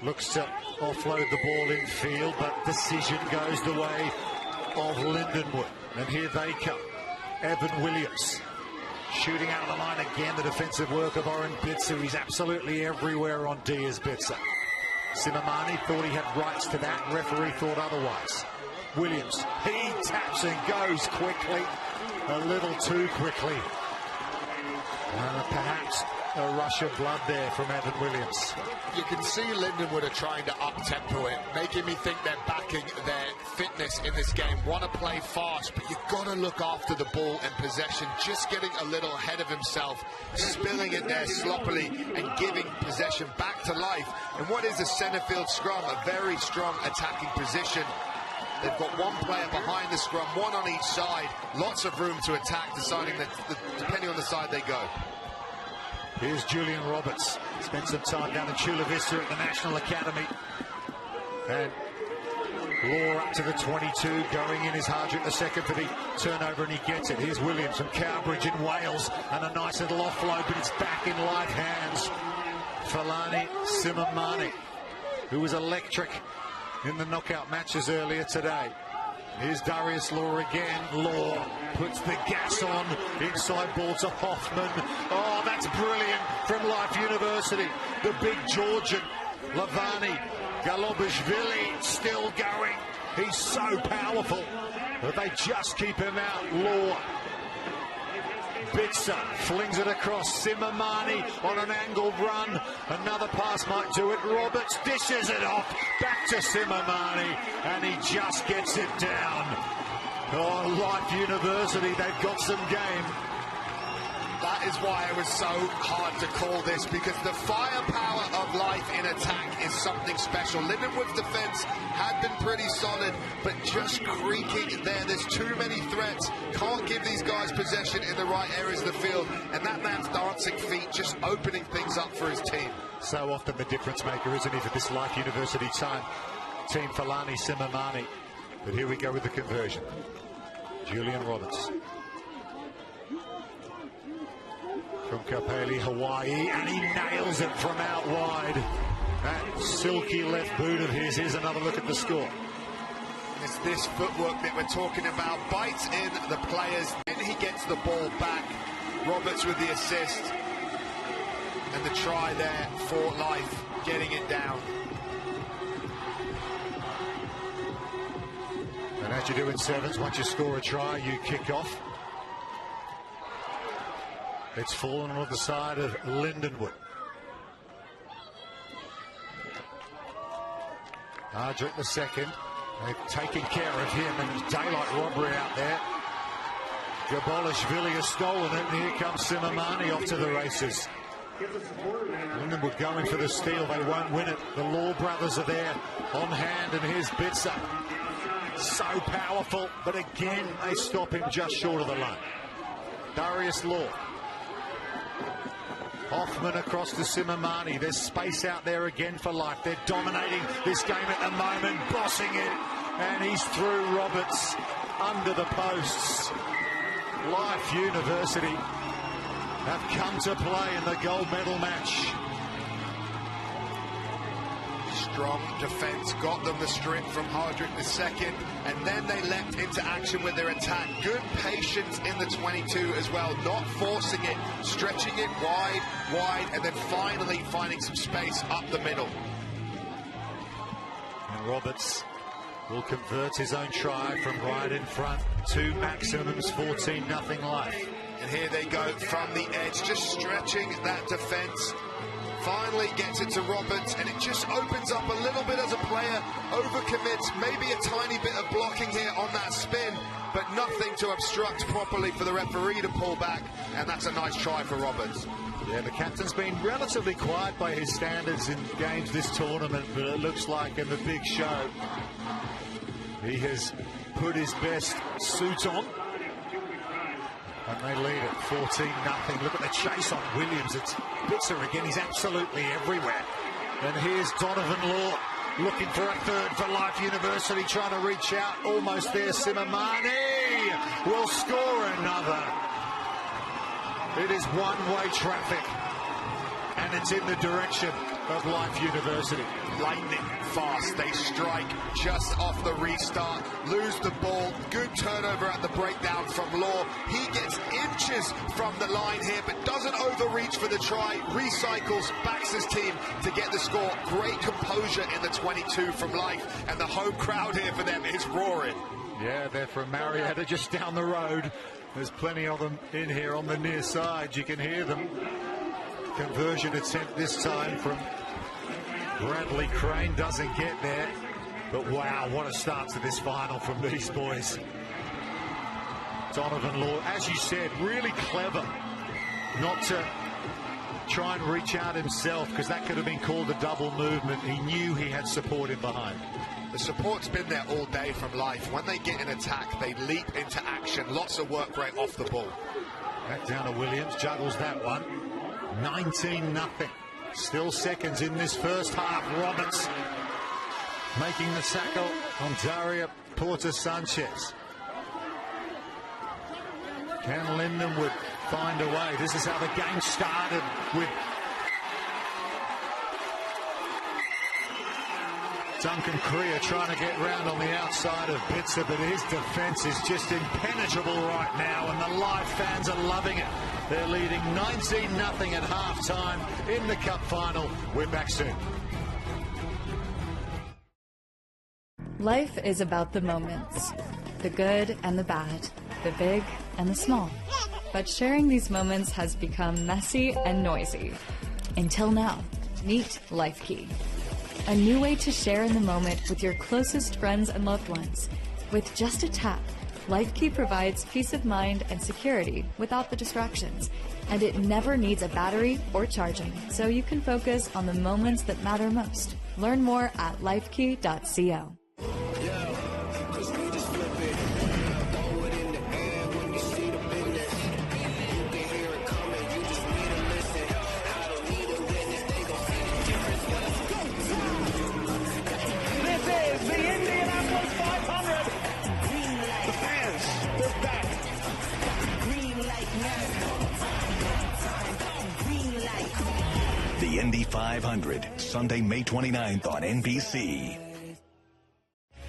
Looks to offload the ball in field, but decision goes the way of Lindenwood. And here they come. Evan Williams shooting out of the line again. The defensive work of Oren Bitzer. He's absolutely everywhere on D as Bitzer. Simamani thought he had rights to that. Referee thought otherwise. Williams, he taps and goes quickly. A little too quickly. Perhaps a rush of blood there from Evan Williams. You can see Lindenwood are trying to up-tempo it, making me think they're backing their fitness in this game. Want to play fast, but you've got to look after the ball and possession. Just getting a little ahead of himself, spilling it there sloppily and giving possession back to Life. And what is a centre field scrum? A very strong attacking position. They've got one player behind the scrum, one on each side. Lots of room to attack, deciding that depending on the side they go. Here's Julian Roberts. Spent some time down in Chula Vista at the National Academy. And Law up to the 22. Going in is Hardrick II for the turnover, and he gets it. Here's Williams from Cowbridge in Wales. And a nice little offload, but it's back in Life hands. Falani Simamani, who was electric in the knockout matches earlier today. Here's Darius Law again. Law puts the gas on. Inside ball to Hoffman. Oh, that's brilliant from Life University. The big Georgian, Lavani Galobashvili, still going. He's so powerful. But they just keep him out. Law. Bitzer flings it across. Simamani on an angled run. Another pass might do it. Roberts dishes it off. Back to Simamani, and he just gets it down. Oh, Life University, they've got some game. That is why it was so hard to call this, because the firepower of Life in attack is something special. Lindenwood's defense had been pretty solid, but just creaking there. There's too many threats. Can't give these guys possession in the right areas of the field, and that man's dancing feet just opening things up for his team. So often the difference maker, isn't he, for this Life University team, Falani Simamani. But here we go with the conversion. Julian Roberts. From Kapeli, Hawaii, and he nails it from out wide. That silky left boot of his. Here's another look at the score. It's this footwork that we're talking about. Bites in the players, and he gets the ball back. Roberts with the assist. And the try there for Life, getting it down. And as you do in sevens, once you score a try, you kick off. It's fallen on the side of Lindenwood. Ardrick the second. They've taken care of him, and it's daylight robbery out there. Gabolishvili has stolen it, and here comes Simamani off to the races. Lindenwood going for the steal. They won't win it. The Law brothers are there on hand, and here's Bitzer. So powerful, but again, they stop him just short of the line. Darius Law. Hoffman across to Simamani. There's space out there again for life. They're dominating this game at the moment, bossing it, and he's through Roberts under the posts. Life University have come to play in the gold medal match. Strong defence got them the sprint from Hardrick II, and then they leapt into action with their attack. Good patience in the 22 as well, not forcing it, stretching it wide, and then finally finding some space up the middle. And Roberts will convert his own try from right in front. 2 maximums, 14-0 life. And here they go from the edge, just stretching that defence. Finally gets it to Roberts, and it just opens up a little bit as a player, overcommits, maybe a tiny bit of blocking here on that spin, but nothing to obstruct properly for the referee to pull back, and that's a nice try for Roberts. Yeah, the captain's been relatively quiet by his standards in games this tournament, but it looks like in the big show, he has put his best suit on. And they lead at 14-0. Look at the chase on Williams. It's Bitzer again. He's absolutely everywhere. And here's Donovan Law looking for a third for Life University, trying to reach out. Almost there. Simamani will score another. It is one-way traffic, and it's in the direction of Life University. Lightning fast, they strike just off the restart, lose the ball, good turnover at the breakdown from Law. He gets inches from the line here, but doesn't overreach for the try, recycles, backs his team to get the score. Great composure in the 22 from Life, and the home crowd here for them is roaring. Yeah, they're from Marietta, just down the road. There's plenty of them in here on the near side. You can hear them. Conversion attempt this time from Bradley Crane, doesn't get there, but wow, what a start to this final from these boys. Donovan Law, as you said, really clever not to try and reach out himself, because that could have been called a double movement. He knew he had support in behind. The support's been there all day from Life. When they get in attack, they leap into action. Lots of work rate off the ball. Back down to Williams, juggles that one. 19-0. Still seconds in this first half. Roberts making the tackle on Daria Porter-Sanchez. Can Lindenwood find a way? This is how the game started, with Duncan Creer trying to get round on the outside of Bitzer, but his defence is just impenetrable right now, and the Live fans are loving it. They're leading 19-0 at half-time in the Cup final. We're back soon. Life is about the moments, the good and the bad, the big and the small. But sharing these moments has become messy and noisy. Until now, meet LifeKey. A new way to share in the moment with your closest friends and loved ones. With just a tap, LifeKey provides peace of mind and security without the distractions, and it never needs a battery or charging, so you can focus on the moments that matter most. Learn more at lifekey.co. The Indy 500, Sunday, May 29th on NBC.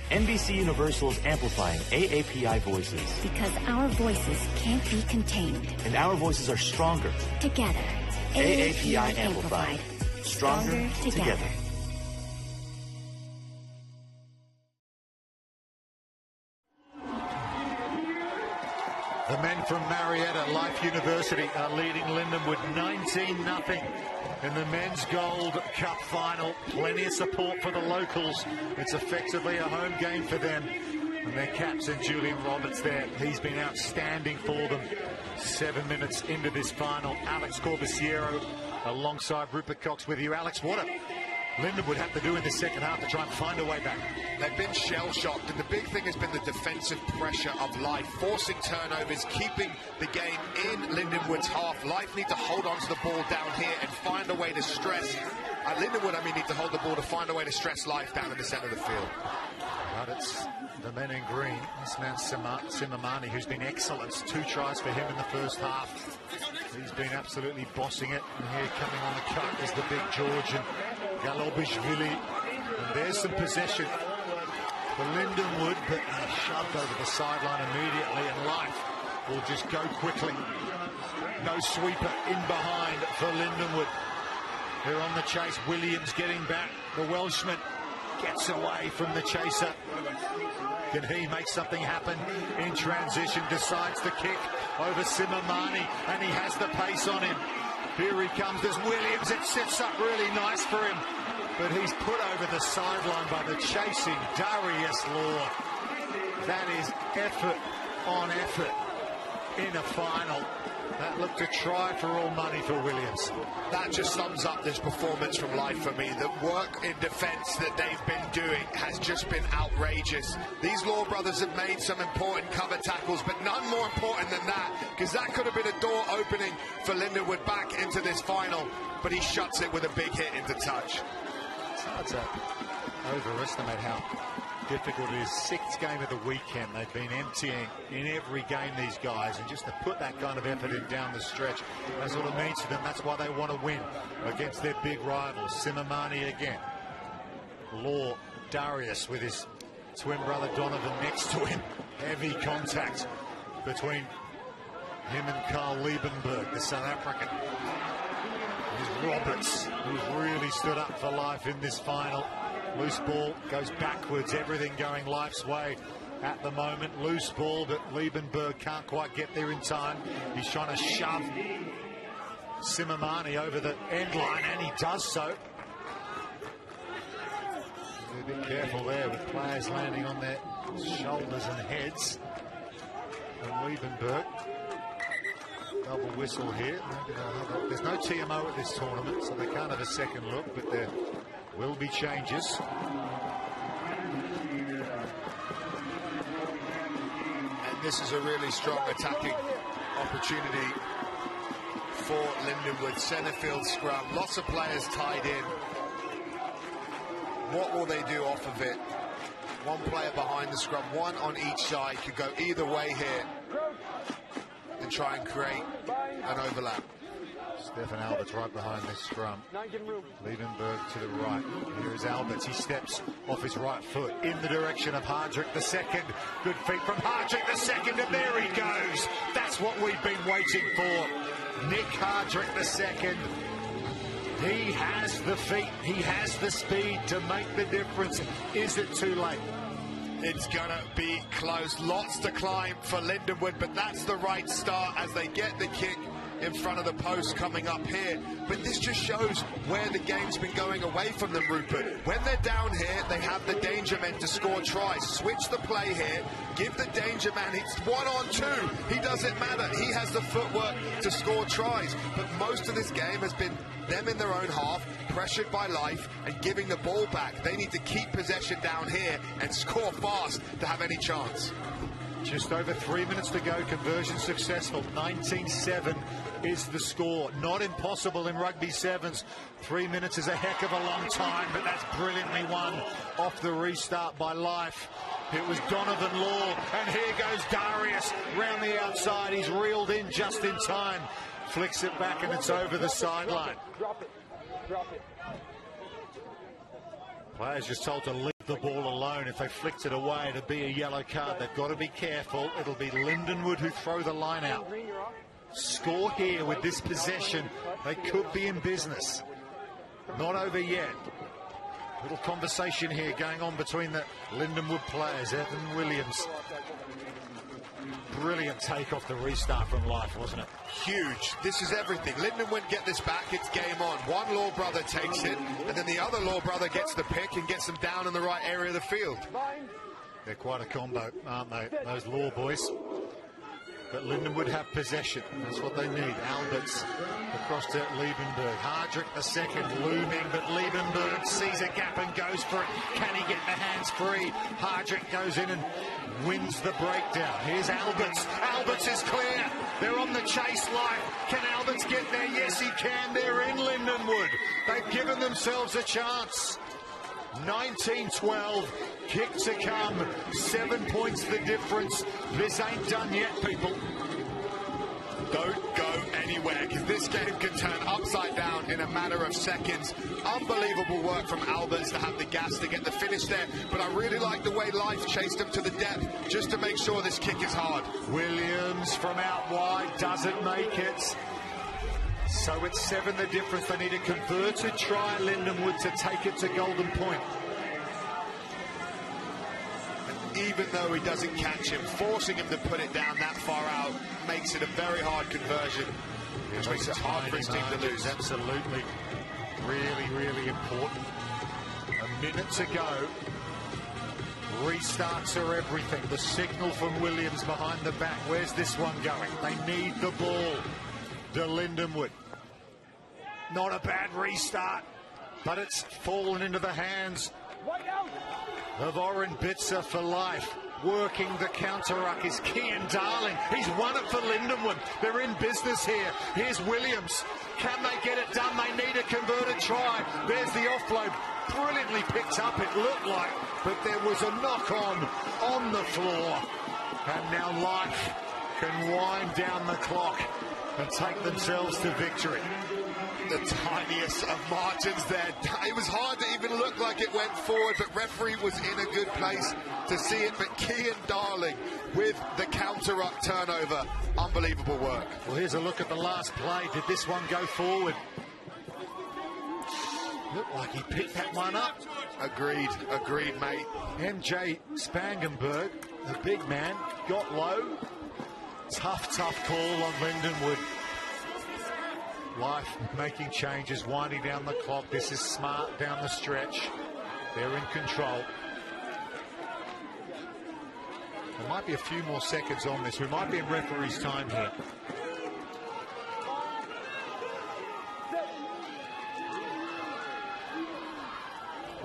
NBC Universal is amplifying AAPI voices. Because our voices can't be contained. And our voices are stronger. Together. AAPI amplified. Stronger together. The The men from Marietta Life University are leading Lindenwood 19-0 in the men's Gold Cup final. Plenty of support for the locals. It's effectively a home game for them. And their captain, Julian Roberts, there. He's been outstanding for them. 7 minutes into this final. Alex Corbisiero alongside Rupert Cox with you. Alex, what Lindenwood have to do in the second half to try and find a way back? They've been shell-shocked, and the big thing has been the defensive pressure of Life, forcing turnovers, keeping the game in Lindenwood's half. Life need to hold on to the ball down here and find a way to stress. Lindenwood, need to hold the ball to find a way to stress Life down in the centre of the field. But it's the men in green. This man Simamani, who's been excellent. 2 tries for him in the first half. He's been absolutely bossing it. And here coming on the cut is the big Georgian, Galobishvili. And there's some possession for Lindenwood, but they're shoved over the sideline immediately, and Life will just go quickly. No sweeper in behind for Lindenwood. They're on the chase. Williams getting back. The Welshman gets away from the chaser. Can he make something happen in transition? Decides to kick over Simamani, and he has the pace on him. Here he comes. There's Williams. It sets up really nice for him, but he's put over the sideline by the chasing Darius Law. That is effort on effort in a final. That looked a try for all money for Williams. That just sums up this performance from Life for me. The work in defence that they've been doing has just been outrageous. These Law brothers have made some important cover tackles, but none more important than that, because that could have been a door opening for Lindenwood back into this final, but he shuts it with a big hit into touch. It's hard to overestimate how difficult it is. 6th game of the weekend. They've been emptying in every game, these guys, and just to put that kind of effort in down the stretch, that's what it means to them. That's why they want to win against their big rivals. Simamani again. Law, Darius with his twin brother Donovan next to him. Heavy contact between him and Carl Liebenberg, the South African. There's Roberts, who's really stood up for Life in this final. Loose ball goes backwards, everything going Life's way at the moment. Loose ball, but Liebenberg can't quite get there in time. He's trying to shove Simamani over the end line, and he does so. Be a bit careful there with players landing on their shoulders and heads. And Liebenberg, double whistle here. There's no TMO at this tournament, so they can't have a second look, but there will be changes. And this is a really strong attacking opportunity for Lindenwood. Centre field scrum, lots of players tied in. What will they do off of it? One player behind the scrum, one on each side, could go either way here and try and create an overlap. Stefan Alberts right behind this scrum. Liebenberg to the right. Here is Alberts. He steps off his right foot in the direction of Hardrick the second. Good feet from Hardrick the second, and there he goes. That's what we've been waiting for. Nick Hardrick the second. He has the feet. He has the speed to make the difference. Is it too late? It's gonna be close. Lots to climb for Lindenwood, but that's the right start as they get the kick in front of the post coming up here. But this just shows where the game's been going away from them, Rupert. When they're down here, they have the danger men to score tries. Switch the play here, give the danger man, it's 1-on-2. He doesn't matter, he has the footwork to score tries. But most of this game has been them in their own half, pressured by Life and giving the ball back. They need to keep possession down here and score fast to have any chance. Just over 3 minutes to go. Conversion successful. 19-7 is the score. Not impossible in rugby sevens. 3 minutes is a heck of a long time, but that's brilliantly won off the restart by Life. It was Donovan Law, and here goes Darius round the outside. He's reeled in just in time. Flicks it back, and it's over the sideline. Drop it. Drop it. Players just told to leave the ball alone. If they flicked it away, it'd be a yellow card. They've got to be careful. It'll be Lindenwood who throw the line out. Score here with this possession. They could be in business. Not over yet. Little conversation here going on between the Lindenwood players. Evan Williams Brilliant take off the restart from Life, wasn't it? Huge. This is everything. Lindenwood get this back, it's game on. One Law brother takes it, and then the other Law brother gets the pick and gets them down in the right area of the field. They're quite a combo, aren't they, those Law boys? But Lindenwood have possession. That's what they need. Alberts across to Liebenberg. Hardrick the second, looming, but Liebenberg sees a gap and goes for it. Can he get the hands free? Hardrick goes in and wins the breakdown. Here's Alberts. Alberts is clear. They're on the chase line. Can Alberts get there? Yes, he can. They're in Lindenwood. They've given themselves a chance. 19-12, kick to come, 7 points the difference. This ain't done yet, people. Don't go anywhere, because this game can turn upside down in a matter of seconds. Unbelievable work from Alberts to have the gas to get the finish there, but I really like the way Life chased him to the depth just to make sure this kick is hard. Williams from out wide doesn't make it. So it's 7 the difference. They need a converted try, Lindenwood, to take it to Golden Point. Even though he doesn't catch him, forcing him to put it down that far out makes it a very hard conversion, which makes it hard for his team to lose. Absolutely. Really, really important. A minute to go. Restarts are everything. The signal from Williams behind the back. Where's this one going? They need the ball. To Lindenwood. Not a bad restart, but it's fallen into the hands of Oren Bitzer for Life. Working the counter-ruck is Kian Darling. He's won it for Lindenwood. They're in business here. Here's Williams. Can they get it done? They need a converted try. There's the offload. Brilliantly picked up, it looked like, but there was a knock-on the floor. And now Life can wind down the clock and take themselves to victory. The tiniest of margins there. It was hard to even look like it went forward, but referee was in a good place to see it. But Kian Darling with the counter-up turnover. Unbelievable work. Well, here's a look at the last play. Did this one go forward? Looked like he picked that one up. Agreed, mate. MJ Spangenberg, the big man, got low. Tough call on Lindenwood. Life making changes, winding down the clock. This is smart down the stretch. They're in control. There might be a few more seconds on this. We might be in referee's time here.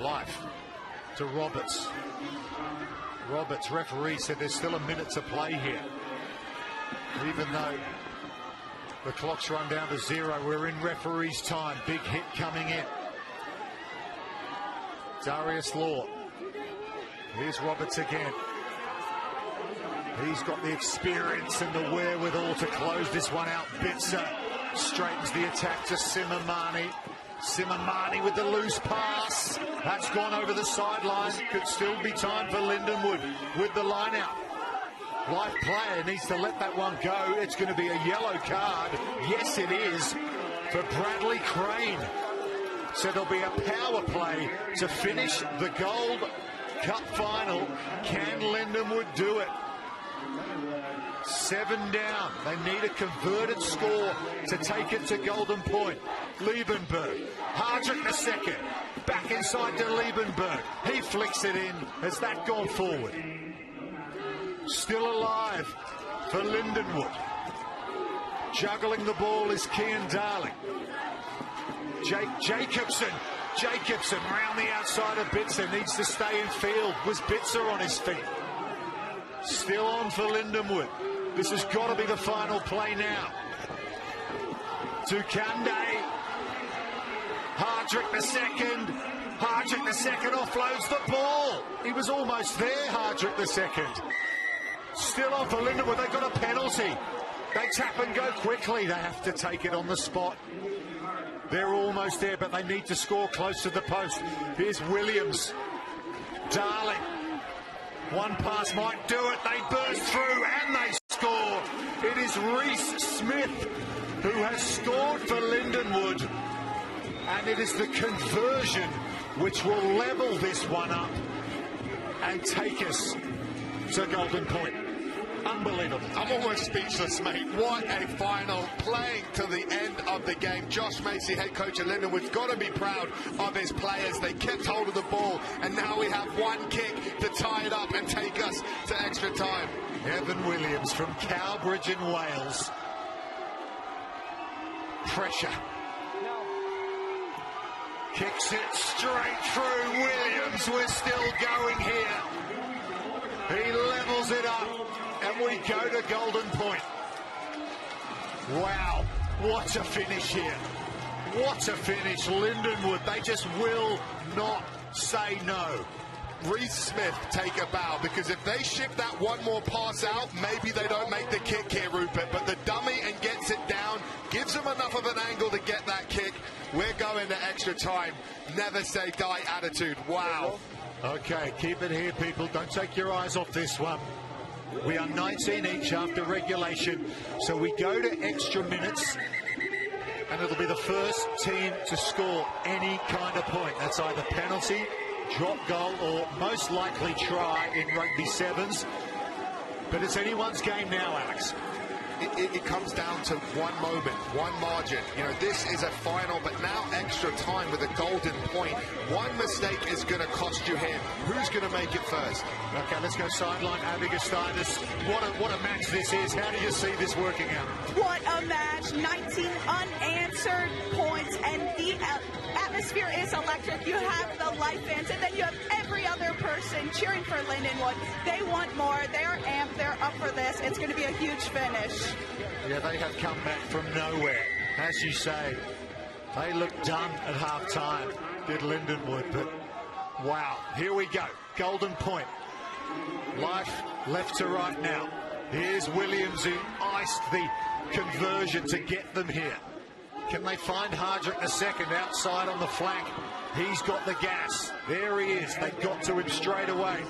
Life to Roberts. Roberts, referee, said there's still a minute to play here. Even though the clock's run down to 0, we're in referee's time. Big hit coming in. Darius Law. Here's Roberts again. He's got the experience and the wherewithal to close this one out. Bitzer straightens the attack to Simamani. Simamani with the loose pass. That's gone over the sideline. Could still be time for Lindenwood with the line out. Life player needs to let that one go. It's going to be a yellow card. Yes, it is, for Bradley Crane. So there'll be a power play to finish the Gold Cup final. Can Lindenwood do it? 7 down. They need a converted score to take it to Golden Point. Liebenberg. Hardrick the second. Back inside to Liebenberg. He flicks it in. Has that gone forward? Still alive for Lindenwood. Juggling the ball is Kian Darling. Jacobson around the outside of Bitzer. Needs to stay in field. Was Bitzer on his feet? Still on for Lindenwood. This has got to be the final play now. Tukande. Hardrick the second. Hardrick the second offloads the ball. He was almost there, Hardrick the second. Still on for Lindenwood. They've got a penalty. They tap and go quickly. They have to take it on the spot. They're almost there, but they need to score close to the post. Here's Williams. Darling. One pass might do it. They burst through and they score. It is Reese Smith who has scored for Lindenwood. And it is the conversion which will level this one up and take us to Golden Point. Unbelievable. I'm almost speechless, mate. What a final, playing to the end of the game. Josh Macy, head coach of Lindenwood's got to be proud of his players. They kept hold of the ball, and now we have one kick to tie it up and take us to extra time. Evan Williams from Cowbridge in Wales. Pressure. Kicks it straight through Williams. We're still going here. He levels it up, and we go to Golden Point. Wow, what a finish here. What a finish. Lindenwood, they just will not say no. Reese Smith take a bow, because if they ship that one more pass out, maybe they don't make the kick here, Rupert. But the dummy and gets it down, gives them enough of an angle to get that kick. We're going to extra time. Never say die attitude. Wow. Okay, keep it here, people. Don't take your eyes off this one. We are 19 each after regulation, so we go to extra minutes, and it'll be the first team to score any kind of point. That's either penalty, drop goal, or most likely try in rugby sevens. But it's anyone's game now, Alex. It comes down to one moment, one margin. You know, this is a final, but now extra time with a golden point. One mistake is going to cost you here. Who's going to make it first? Okay, let's go sideline. Abigastitis. What a match this is. How do you see this working out? What a match. 19 unanswered points, and the atmosphere is electric. You have the life fans, and then you have every other person cheering for Lindenwood. They want more. They're amped. They're up for this. It's going to be a huge finish. Yeah, they have come back from nowhere. As you say, they looked done at half-time, did Lindenwood, but wow, here we go. Golden Point. Life left to right now. Here's Williams, who iced the conversion to get them here. Can they find Hardrick II outside on the flank? He's got the gas. There he is. They got to him straight away,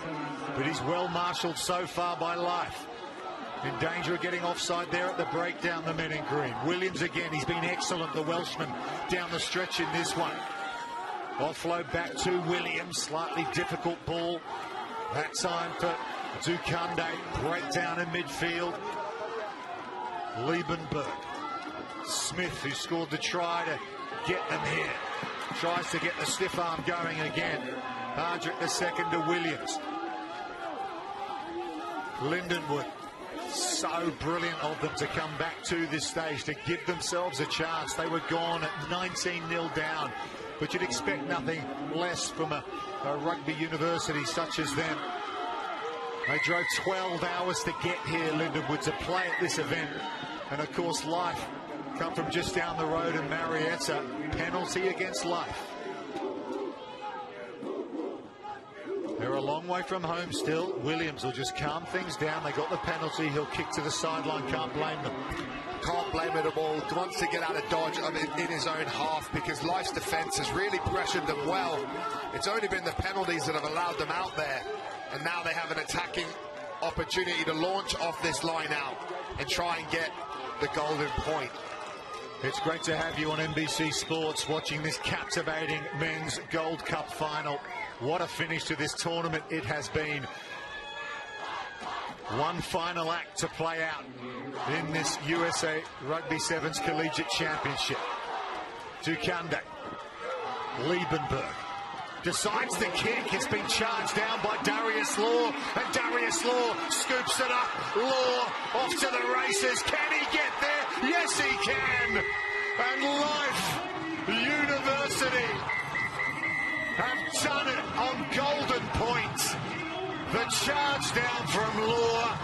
but he's well marshalled so far by Life. In danger of getting offside there at the break down the men in green. Williams again, he's been excellent, the Welshman, down the stretch in this one. Offload back to Williams, slightly difficult ball. That time for Dukande, breakdown in midfield. Liebenberg. Smith, who scored the try to get them here. Tries to get the stiff arm going again. Hardrick II to Williams. Lindenwood. So brilliant of them to come back to this stage, to give themselves a chance. They were gone at 19-0 down, but you'd expect nothing less from a rugby university such as them. They drove 12 hours to get here, Lindenwood, to play at this event. And of course, Life come from just down the road in Marietta. Penalty against Life. They're a long way from home still. Williams will just calm things down. They got the penalty. He'll kick to the sideline. Can't blame them. Can't blame it at all. Wants to get out of dodge in his own half, because Life's defence has really pressured them well. It's only been the penalties that have allowed them out there. And now they have an attacking opportunity to launch off this line out and try and get the golden point. It's great to have you on NBC Sports watching this captivating Men's Gold Cup final. What a finish to this tournament it has been. One final act to play out in this USA Rugby Sevens Collegiate Championship. Dukande. Liebenberg decides the kick. It's been charged down by Darius Law, and Darius Law scoops it up. Law off to the races. Can he get there? Yes, he can. And Life University have done it on Golden Point. The charge down from Law.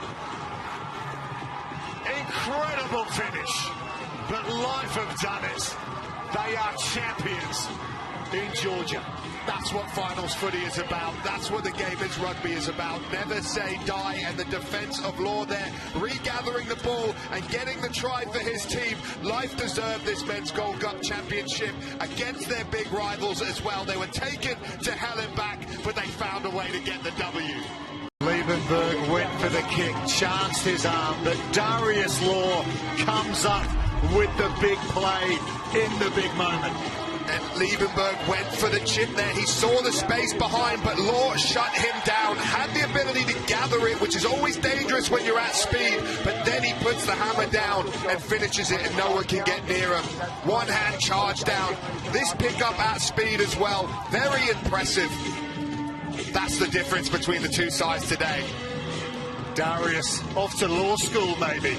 Incredible finish. But Life have done it. They are champions in Georgia. That's what finals footy is about. That's what the game is rugby is about. Never say die, and the defence of Law there, regathering the ball and getting the try for his team. Life deserved this Men's Gold Cup Championship against their big rivals as well. They were taken to hell and back, but they found a way to get the W. Liebenberg went for the kick, chanced his arm, but Darius Law comes up with the big play in the big moment. And Liebenberg went for the chip there. He saw the space behind, but Law shut him down. Had the ability to gather it, which is always dangerous when you're at speed, but then he puts the hammer down and finishes it, and no one can get near him. One hand charge down. This pickup at speed as well. Very impressive. That's the difference between the two sides today. Darius off to law school maybe.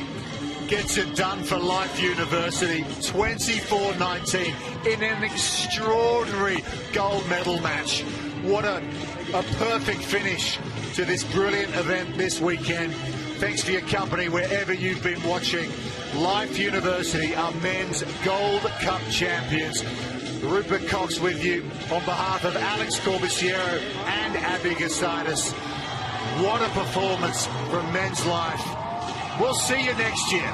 Gets it done for Life University, 24-19 in an extraordinary gold medal match. What a perfect finish to this brilliant event this weekend. Thanks for your company wherever you've been watching. Life University are men's Gold Cup champions. Rupert Cox with you on behalf of Alex Corbusiero and Abby Gasidis. What a performance from Men's Life. We'll see you next year.